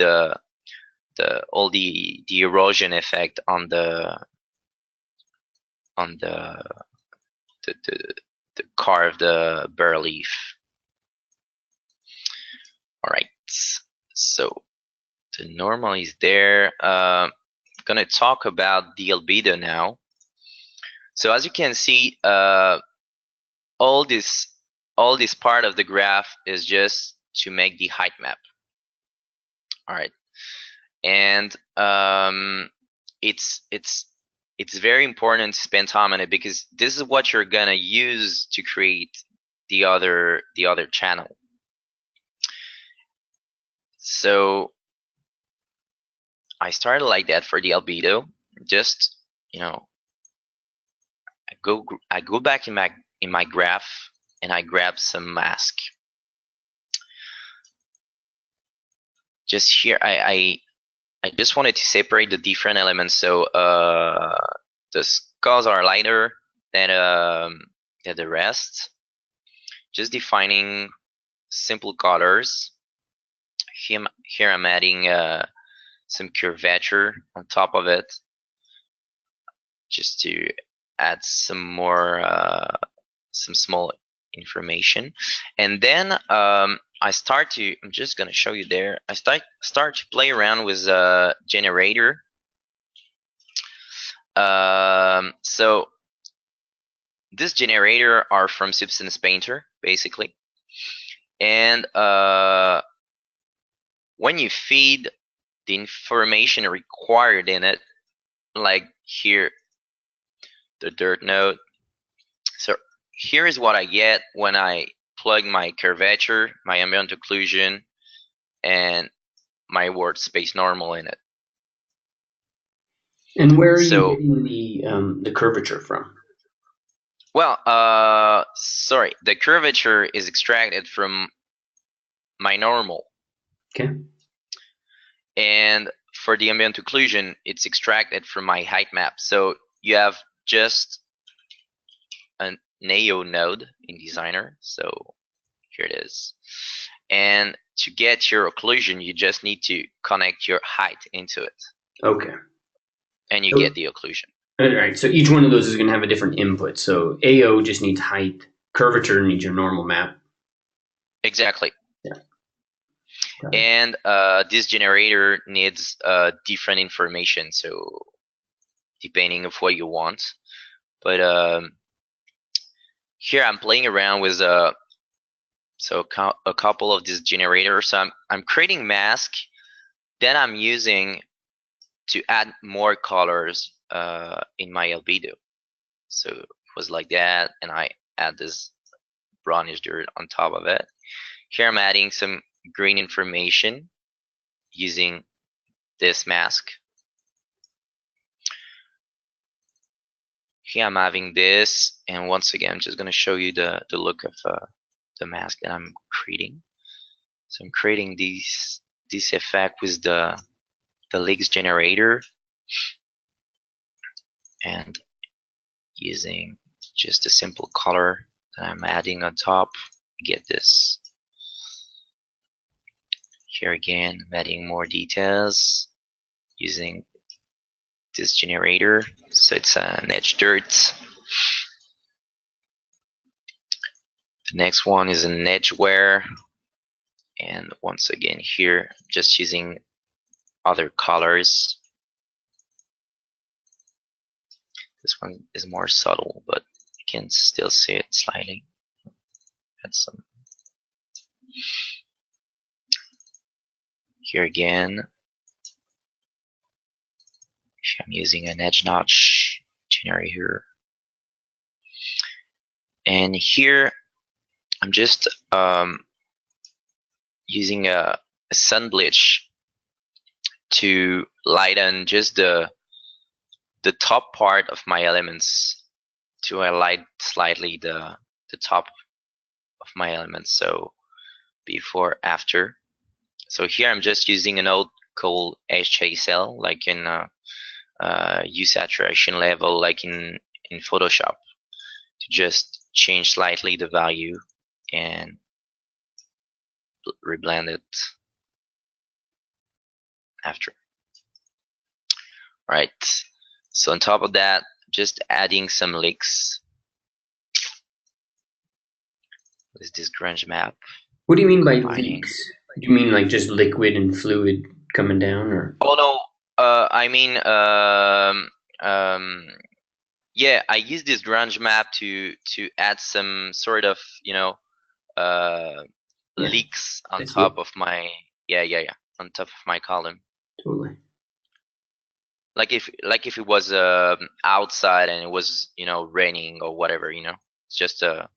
all the erosion effect on the carved bare leaf. All right, so the normal is there. I'm gonna talk about the albedo now. So as you can see, all this part of the graph is just to make the height map. All right, and it's very important to spend time on it, because this is what you're gonna use to create the other channel. So I started like that for the albedo. Just I go back in my graph and I grab some mask. Just here, I just wanted to separate the different elements. So the skulls are lighter than the rest. Just defining simple colors. Here I'm adding some curvature on top of it, just to add some more some small information. And then I'm just gonna show you there. I start to play around with a generator. So this generator are from Substance Painter, basically. And when you feed the information required in it, like here, the dirt node. So here is what I get when I plug my curvature, my ambient occlusion, and my world space normal in it. And where are you getting the curvature from? Well, sorry, the curvature is extracted from my normal. Okay. And for the ambient occlusion, it's extracted from my height map. So you have just an AO node in Designer. So here it is. And to get your occlusion, you just need to connect your height into it. Okay. And you get the occlusion. All right. So each one of those is going to have a different input. So AO just needs height. Curvature needs your normal map. Exactly. Yeah. And this generator needs different information, so depending of what you want. But here I'm playing around with a couple of these generators. So I'm creating mask, then I'm using to add more colors in my albedo. So it was like that, and I add this brownish dirt on top of it. Here I'm adding some green information using this mask. Here I'm having this, and once again, I'm just going to show you the look of the mask that I'm creating. So I'm creating this effect with the leaks generator, and using just a simple color that I'm adding on top, get this. Here again, I'm adding more details using this generator, so it's an edge dirt. The next one is an edge wear, and once again here, just using other colors. This one is more subtle, but you can still see it slightly. Add some. Here again, I'm using an edge notch generator. And here, I'm just using a sun bleach to lighten just the top part of my elements, to highlight slightly the top of my elements. So before, after. So here I'm just using an node called HSL, like in hue saturation level, like in Photoshop, to just change slightly the value and reblend it after. Right. So on top of that, just adding some leaks with this grunge map. What do you mean by leaks? Do you mean like just liquid and fluid coming down, or? Oh no, I mean, yeah, I use this grunge map to add some sort of, you know, leaks on top of my on top of my column. Totally. Like if it was outside and it was, you know, raining or whatever, you know, it's just to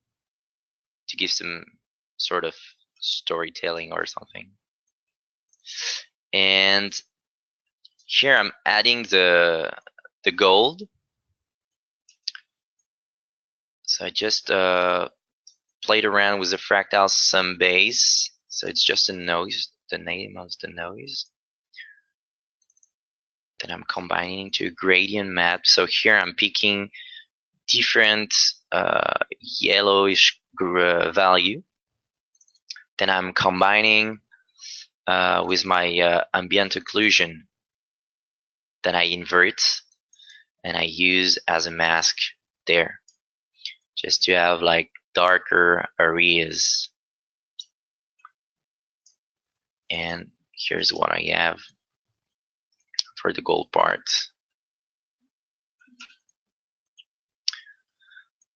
give some sort of storytelling or something. And here I'm adding the gold. So I just played around with the fractals some base. So it's just a noise, the name of the noise. Then I'm combining to a gradient map. So here I'm picking different yellowish value. Then I'm combining with my ambient occlusion that I invert and I use as a mask there, just to have like darker areas. And here's what I have for the gold part.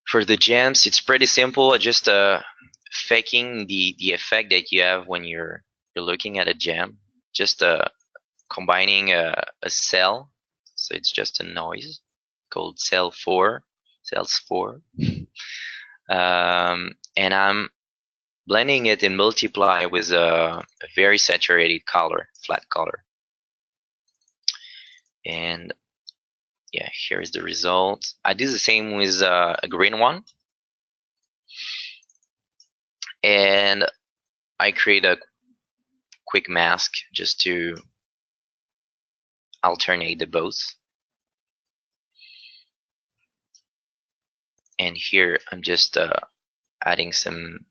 For the gems, it's pretty simple. Just faking the effect that you have when you're looking at a gem. Just combining a cell. So it's just a noise called cells 4. And I'm blending it in multiply with a very saturated color, flat color. And yeah, here is the result. I do the same with a green one. And I create a quick mask just to alternate the both. And here I'm just adding some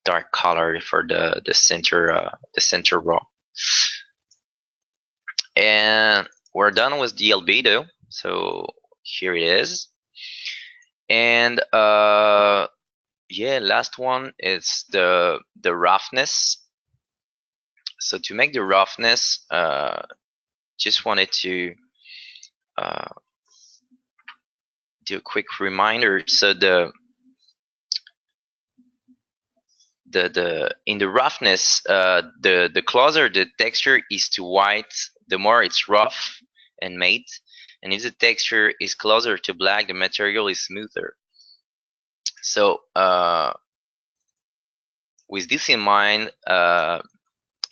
dark color for the center row. And we're done with the albedo. So here it is. And yeah, last one is the roughness. So to make the roughness, just wanted to do a quick reminder. So in the roughness, the closer the texture is to white, the more it's rough and matte. And if the texture is closer to black, the material is smoother. So with this in mind,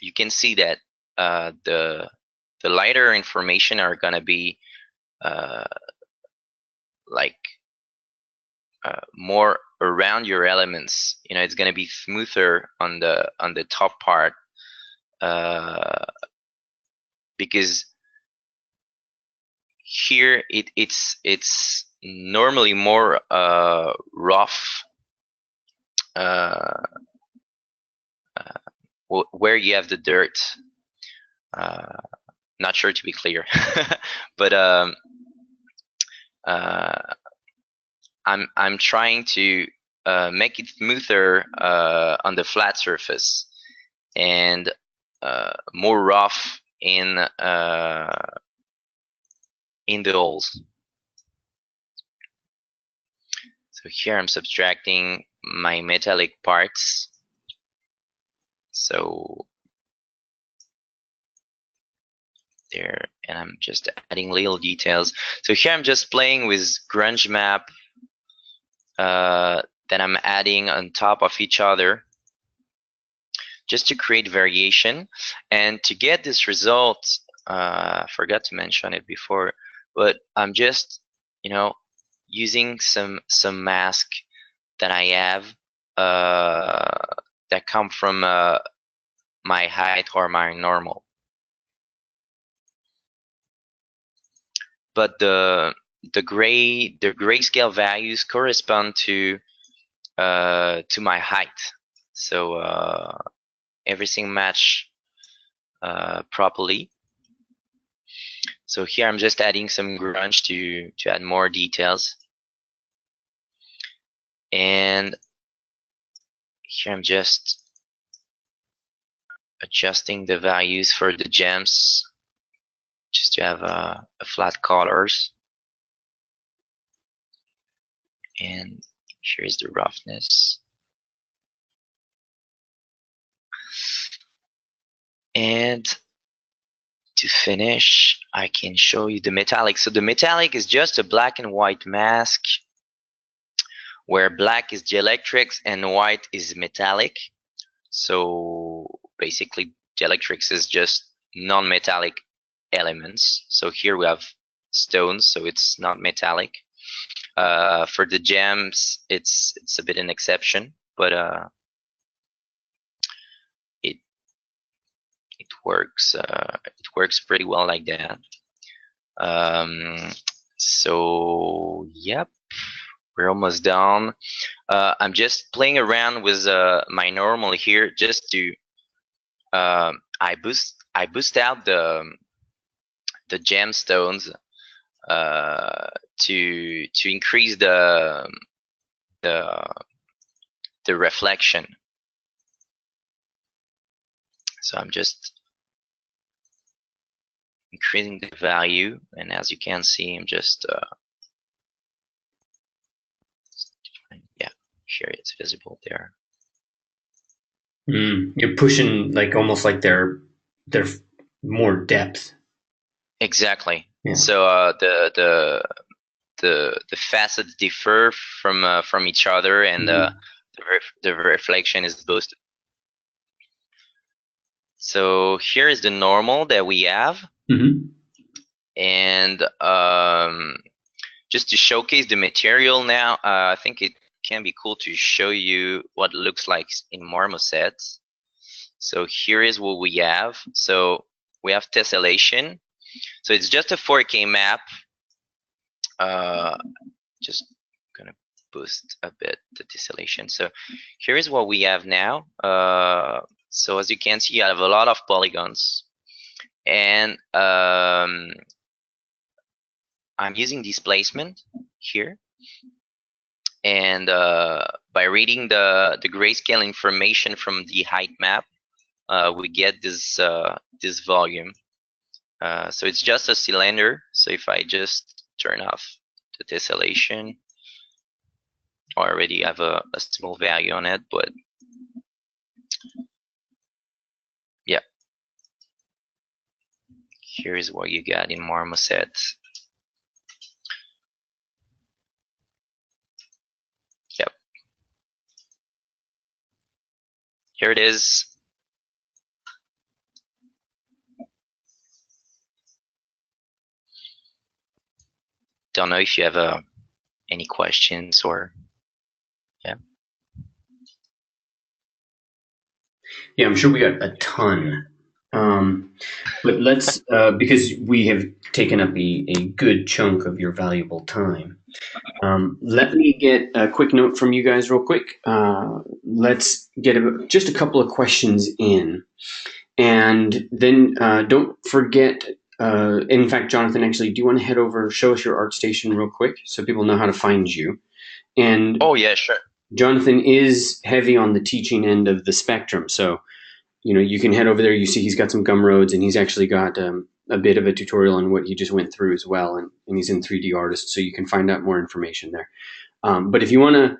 you can see that the lighter information are gonna be like more around your elements. You know, it's gonna be smoother on the top part because here it's normally more rough where you have the dirt. Not sure to be clear, but I'm trying to make it smoother on the flat surface and more rough in the holes. So here I'm subtracting my metallic parts. So there, and I'm just adding little details. So here I'm just playing with grunge map that I'm adding on top of each other just to create variation. And to get this result, I forgot to mention it before, but I'm just, you know, using some mask that I have that come from my height or my normal. But the grayscale values correspond to my height, so everything match properly. So here I'm just adding some grunge to add more details, and here I'm just adjusting the values for the gems just to have a flat colors. And here is the roughness. And to finish, I can show you the metallic. So the metallic is just a black and white mask where black is dielectrics and white is metallic. So basically dielectrics is just non-metallic elements. So here we have stones, so it's not metallic. For the gems, it's a bit an exception, but it works pretty well like that. So yep, we're almost done. I'm just playing around with my normal here just to I boost out the gemstones to increase the reflection. So I'm just increasing the value, and as you can see, I'm just yeah, here it's visible there. You're pushing like almost like they're more depth. Exactly. Yeah. So the facets differ from each other, and the reflection is boosted. So here is the normal that we have, and just to showcase the material now, I think it can be cool to show you what it looks like in marmosets. So here is what we have. So we have tessellation. So it's just a 4K map. Just gonna boost a bit the tessellation. So here is what we have now. So as you can see, I have a lot of polygons, and I'm using displacement here, and by reading the grayscale information from the height map, we get this this volume. So it's just a cylinder. So if I just turn off the tessellation, I already have a small value on it, but yeah, here is what you got in marmoset. Yep. Here it is. Don't know if you have any questions or yeah. Yeah, I'm sure we got a ton. But let's, because we have taken up a good chunk of your valuable time, let me get a quick note from you guys real quick. Let's get just a couple of questions in. And then don't forget, in fact, Jonathan, actually, do you want to head over, show us your ArtStation real quick so people know how to find you? And Oh yeah, sure. Jonathan is heavy on the teaching end of the spectrum. So, you can head over there. You see he's got some Gumroads, and he's actually got a bit of a tutorial on what he just went through as well. And he's in 3D Artist, so you can find out more information there. But if you want to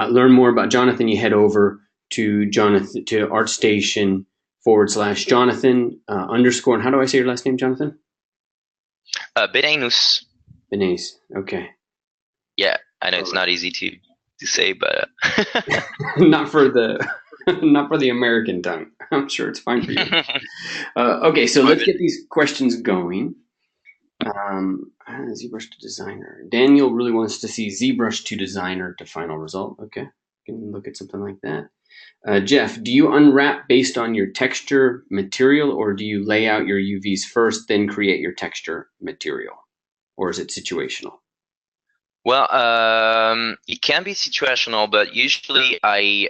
learn more about Jonathan, you head over to ArtStation /Jonathan _ and how do I say your last name, Jonathan? Benainous. Benainous. Okay. Yeah, I know it's not easy to say, but not for the American tongue. I'm sure it's fine for you. Okay, so let's get these questions going. ZBrush to designer. Daniel really wants to see ZBrush to designer to final result. Okay, you can look at something like that. Jeff, do you unwrap based on your texture material, or do you lay out your UVs first, then create your texture material? Or is it situational? Well, it can be situational, but usually I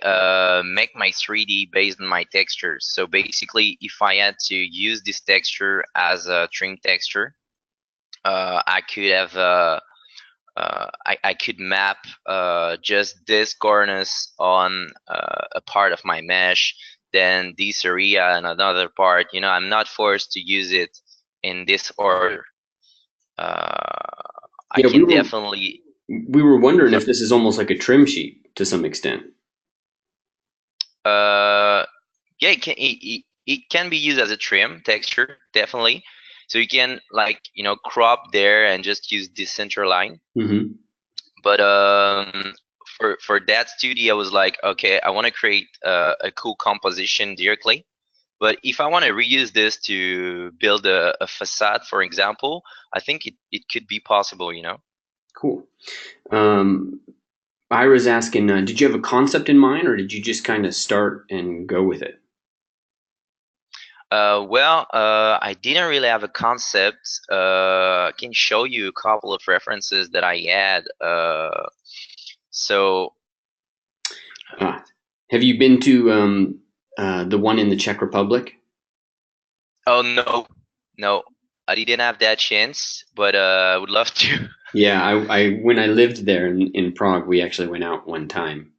make my 3D based on my textures. So basically, if I had to use this texture as a trim texture, I could have I could map just this cornice on a part of my mesh, then this area and another part. I'm not forced to use it in this order. I can definitely. We were wondering if this is almost like a trim sheet to some extent. Yeah, it can be used as a trim texture, definitely. So you can crop there and just use this center line. Mm-hmm. But for that studio, I was like, okay, I want to create a cool composition directly. But if I want to reuse this to build a facade, for example, I think it could be possible, Cool. Ira's asking, did you have a concept in mind, or did you just kind of start and go with it? Well, I didn't really have a concept. I can show you a couple of references that I had. Have you been to the one in the Czech Republic? Oh no, I didn't have that chance, but I would love to. Yeah, I when I lived there in Prague, we actually went out one time.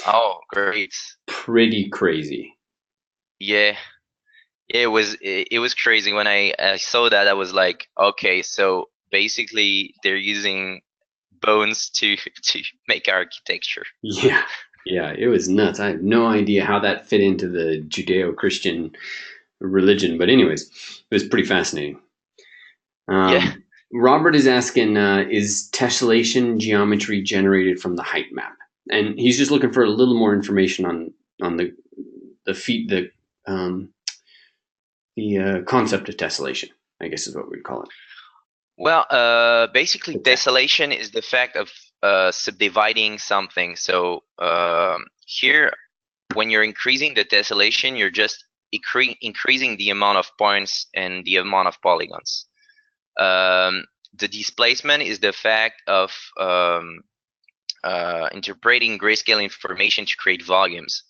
Oh, great! Pretty crazy. Yeah, it was crazy when I saw that. I was like, okay, so basically they're using bones to make architecture. Yeah, it was nuts. I have no idea how that fit into the Judeo-Christian religion, but anyways, it was pretty fascinating. Yeah. Robert is asking, is tessellation geometry generated from the height map? And he's just looking for a little more information on the concept of tessellation, I guess is what we'd call it. Well, basically, tessellation is the fact of subdividing something. So here, when you're increasing the tessellation, you're just increasing the amount of points and the amount of polygons. The displacement is the fact of interpreting grayscale information to create volumes.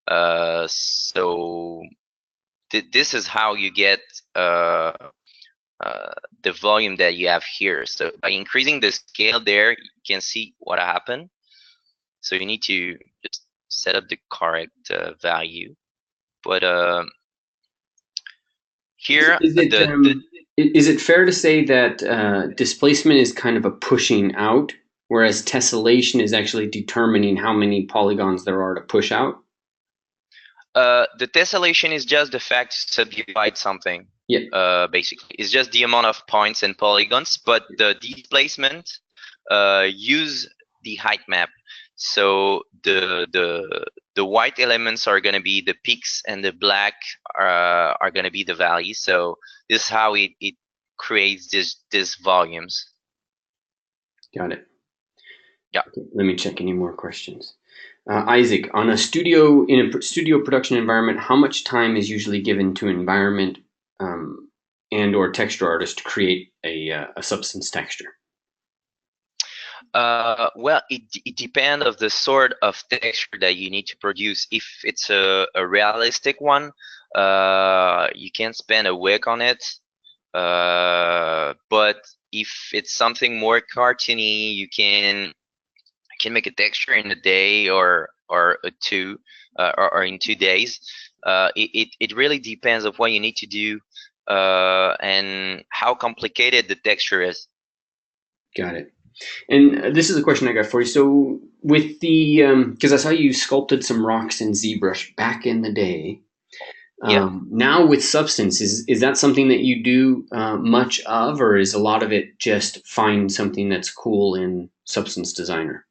So this is how you get the volume that you have here. So by increasing the scale there, you can see what happened. So you need to just set up the correct value. But here, is it fair to say that displacement is kind of a pushing out, whereas tessellation is actually determining how many polygons there are to push out? The tessellation is just the fact to subdivide something. Yeah. Basically, it's just the amount of points and polygons, but the displacement use the height map. So the the white elements are going to be the peaks, and the black are going to be the valleys. So this is how it creates these volumes. Got it. Yeah. Okay, let me check any more questions. Isaac, in a studio production environment, how much time is usually given to environment and or texture artists to create a substance texture? Well, it depends of the sort of texture that you need to produce. If it's a realistic one, you can spend a week on it. But if it's something more cartoony, you can make a texture in a day or two, or in 2 days. It really depends of what you need to do and how complicated the texture is. Got it. And this is a question I got for you. So with the, because I saw you sculpted some rocks in ZBrush back in the day. Now with Substance, is that something that you do much of, or is a lot of it just find something that's cool in Substance Designer?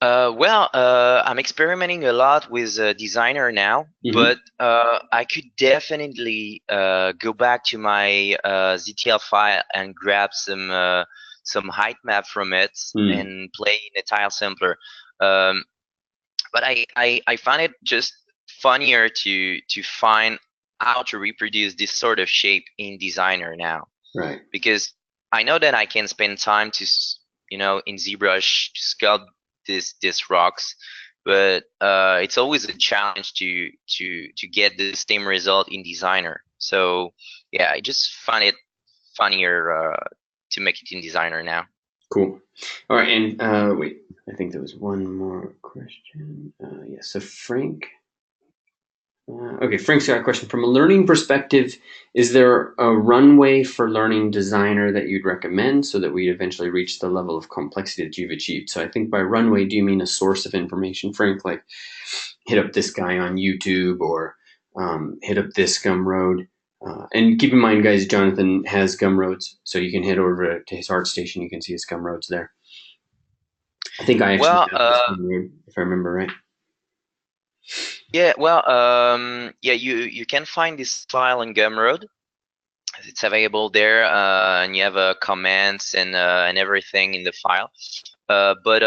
Well, I'm experimenting a lot with Designer now, but I could definitely go back to my ZTL file and grab some height map from it and play in a tile sampler. But I find it just funnier to find how to reproduce this sort of shape in Designer now. Right. Because I know that I can spend time to, in ZBrush to sculpt these rocks, but it's always a challenge to get the same result in Designer. So yeah, I just find it funnier to make it in Designer now. Cool. All right, and wait, I think there was one more question. Yeah, so Frank. Okay, Frank's got a question. From a learning perspective, is there a runway for learning Designer that you'd recommend so that we eventually reach the level of complexity that you've achieved? So I think by runway, do you mean a source of information, Frank? Like hit up this guy on YouTube or hit up this Gumroad. And keep in mind, guys, Jonathan has Gumroads, so you can head over to his ArtStation. You can see his Gumroads there. I think I actually have this Gumroad, if I remember right. Yeah, well, yeah, you can find this file in Gumroad. It's available there, and you have comments and everything in the file. But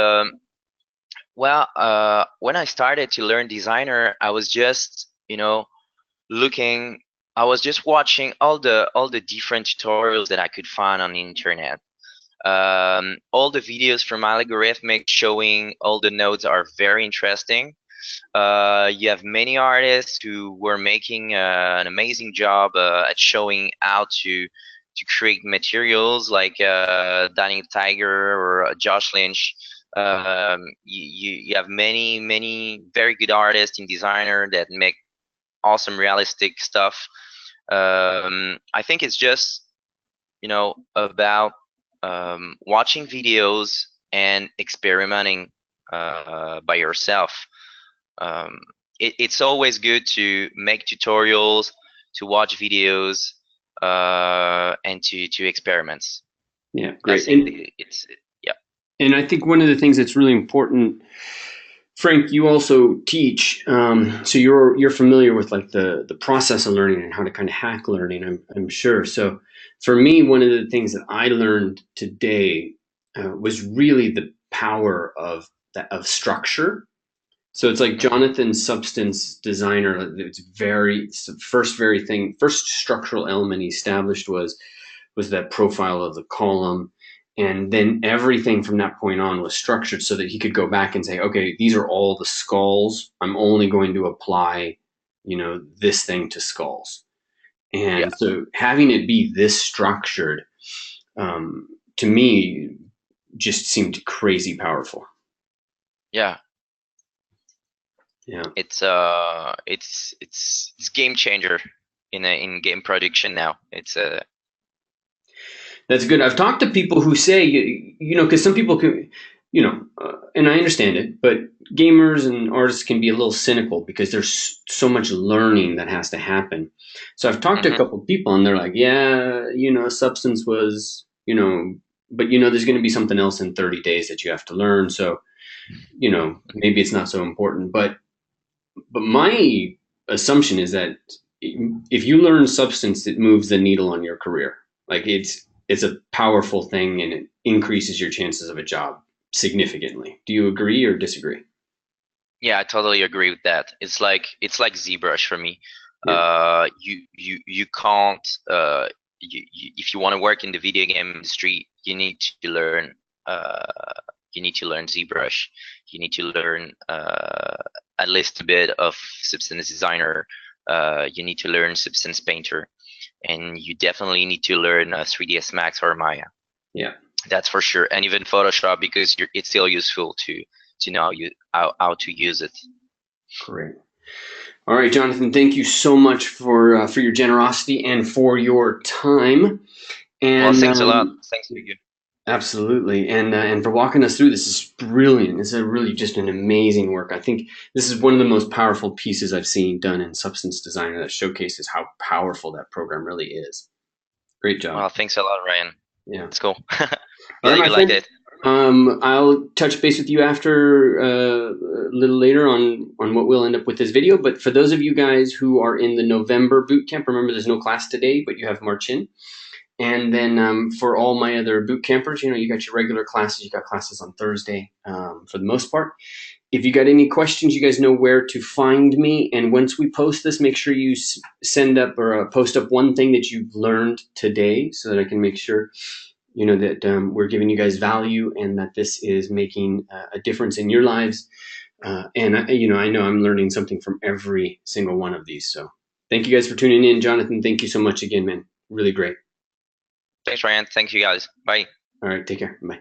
when I started to learn Designer, I was just looking. I was just watching all the different tutorials that I could find on the internet. All the videos from Allegorithmic showing all the nodes are very interesting. You have many artists who were making an amazing job at showing how to create materials, like Danny Tiger or Josh Lynch. You have many very good artists in Designer that make awesome realistic stuff. I think it's just about watching videos and experimenting by yourself. It's always good to make tutorials, to watch videos, and to experiment. Yeah, great. Yeah. And I think one of the things that's really important, Frank, you also teach, so you're familiar with like the process of learning and how to kind of hack learning, I'm sure. So for me, one of the things that I learned today was really the power of structure. So it's like Jonathan's Substance Designer. It's the first structural element he established was that profile of the column. And then everything from that point on was structured so that he could go back and say, okay, these are all the skulls. I'm only going to apply, this thing to skulls. And so having it be this structured, to me, just seemed crazy powerful. Yeah. Yeah. It's game changer in game production now. That's good. I've talked to people who say, because some people can, and I understand it, but gamers and artists can be a little cynical because there's so much learning that has to happen. So I've talked to a couple of people and they're like, yeah, Substance was, but there's going to be something else in 30 days that you have to learn. So, maybe it's not so important. But but my assumption is that if you learn substance, it moves the needle on your career. Like it's a powerful thing, and it increases your chances of a job significantly. Do you agree or disagree? Yeah, I totally agree with that. It's like ZBrush for me. Yeah. You can't if you want to work in the video game industry, uh you need to learn ZBrush. You need to learn at least a bit of Substance Designer. You need to learn Substance Painter, and you definitely need to learn 3ds Max or Maya. Yeah. That's for sure, and even Photoshop, because it's still useful to know how to use it. Great. All right, Jonathan. Thank you so much for your generosity and for your time. Well, And thanks a lot. Thanks to you. absolutely, and for walking us through this is brilliant. This is really just an amazing work. I think this is one of the most powerful pieces I've seen done in Substance Designer that showcases how powerful that program really is. Great job. Well, thanks a lot, Ryan. Yeah. It's cool. All right, Glad my you liked friend. it. I'll touch base with you after a little later on what we'll end up with this video. But for those of you guys who are in the November boot camp, remember there's no class today, but you have March in. And then for all my other boot campers, you got your regular classes. You got classes on Thursday for the most part. If you got any questions, you guys know where to find me. And once we post this, make sure you send up or post up one thing that you've learned today, so that I can make sure that we're giving you guys value and that this is making a difference in your lives. And I know I'm learning something from every single one of these. So thank you guys for tuning in, Jonathan. Thank you so much again, man. Really great. Thanks, Ryan. Thank you, guys. Bye. All right, take care. Bye.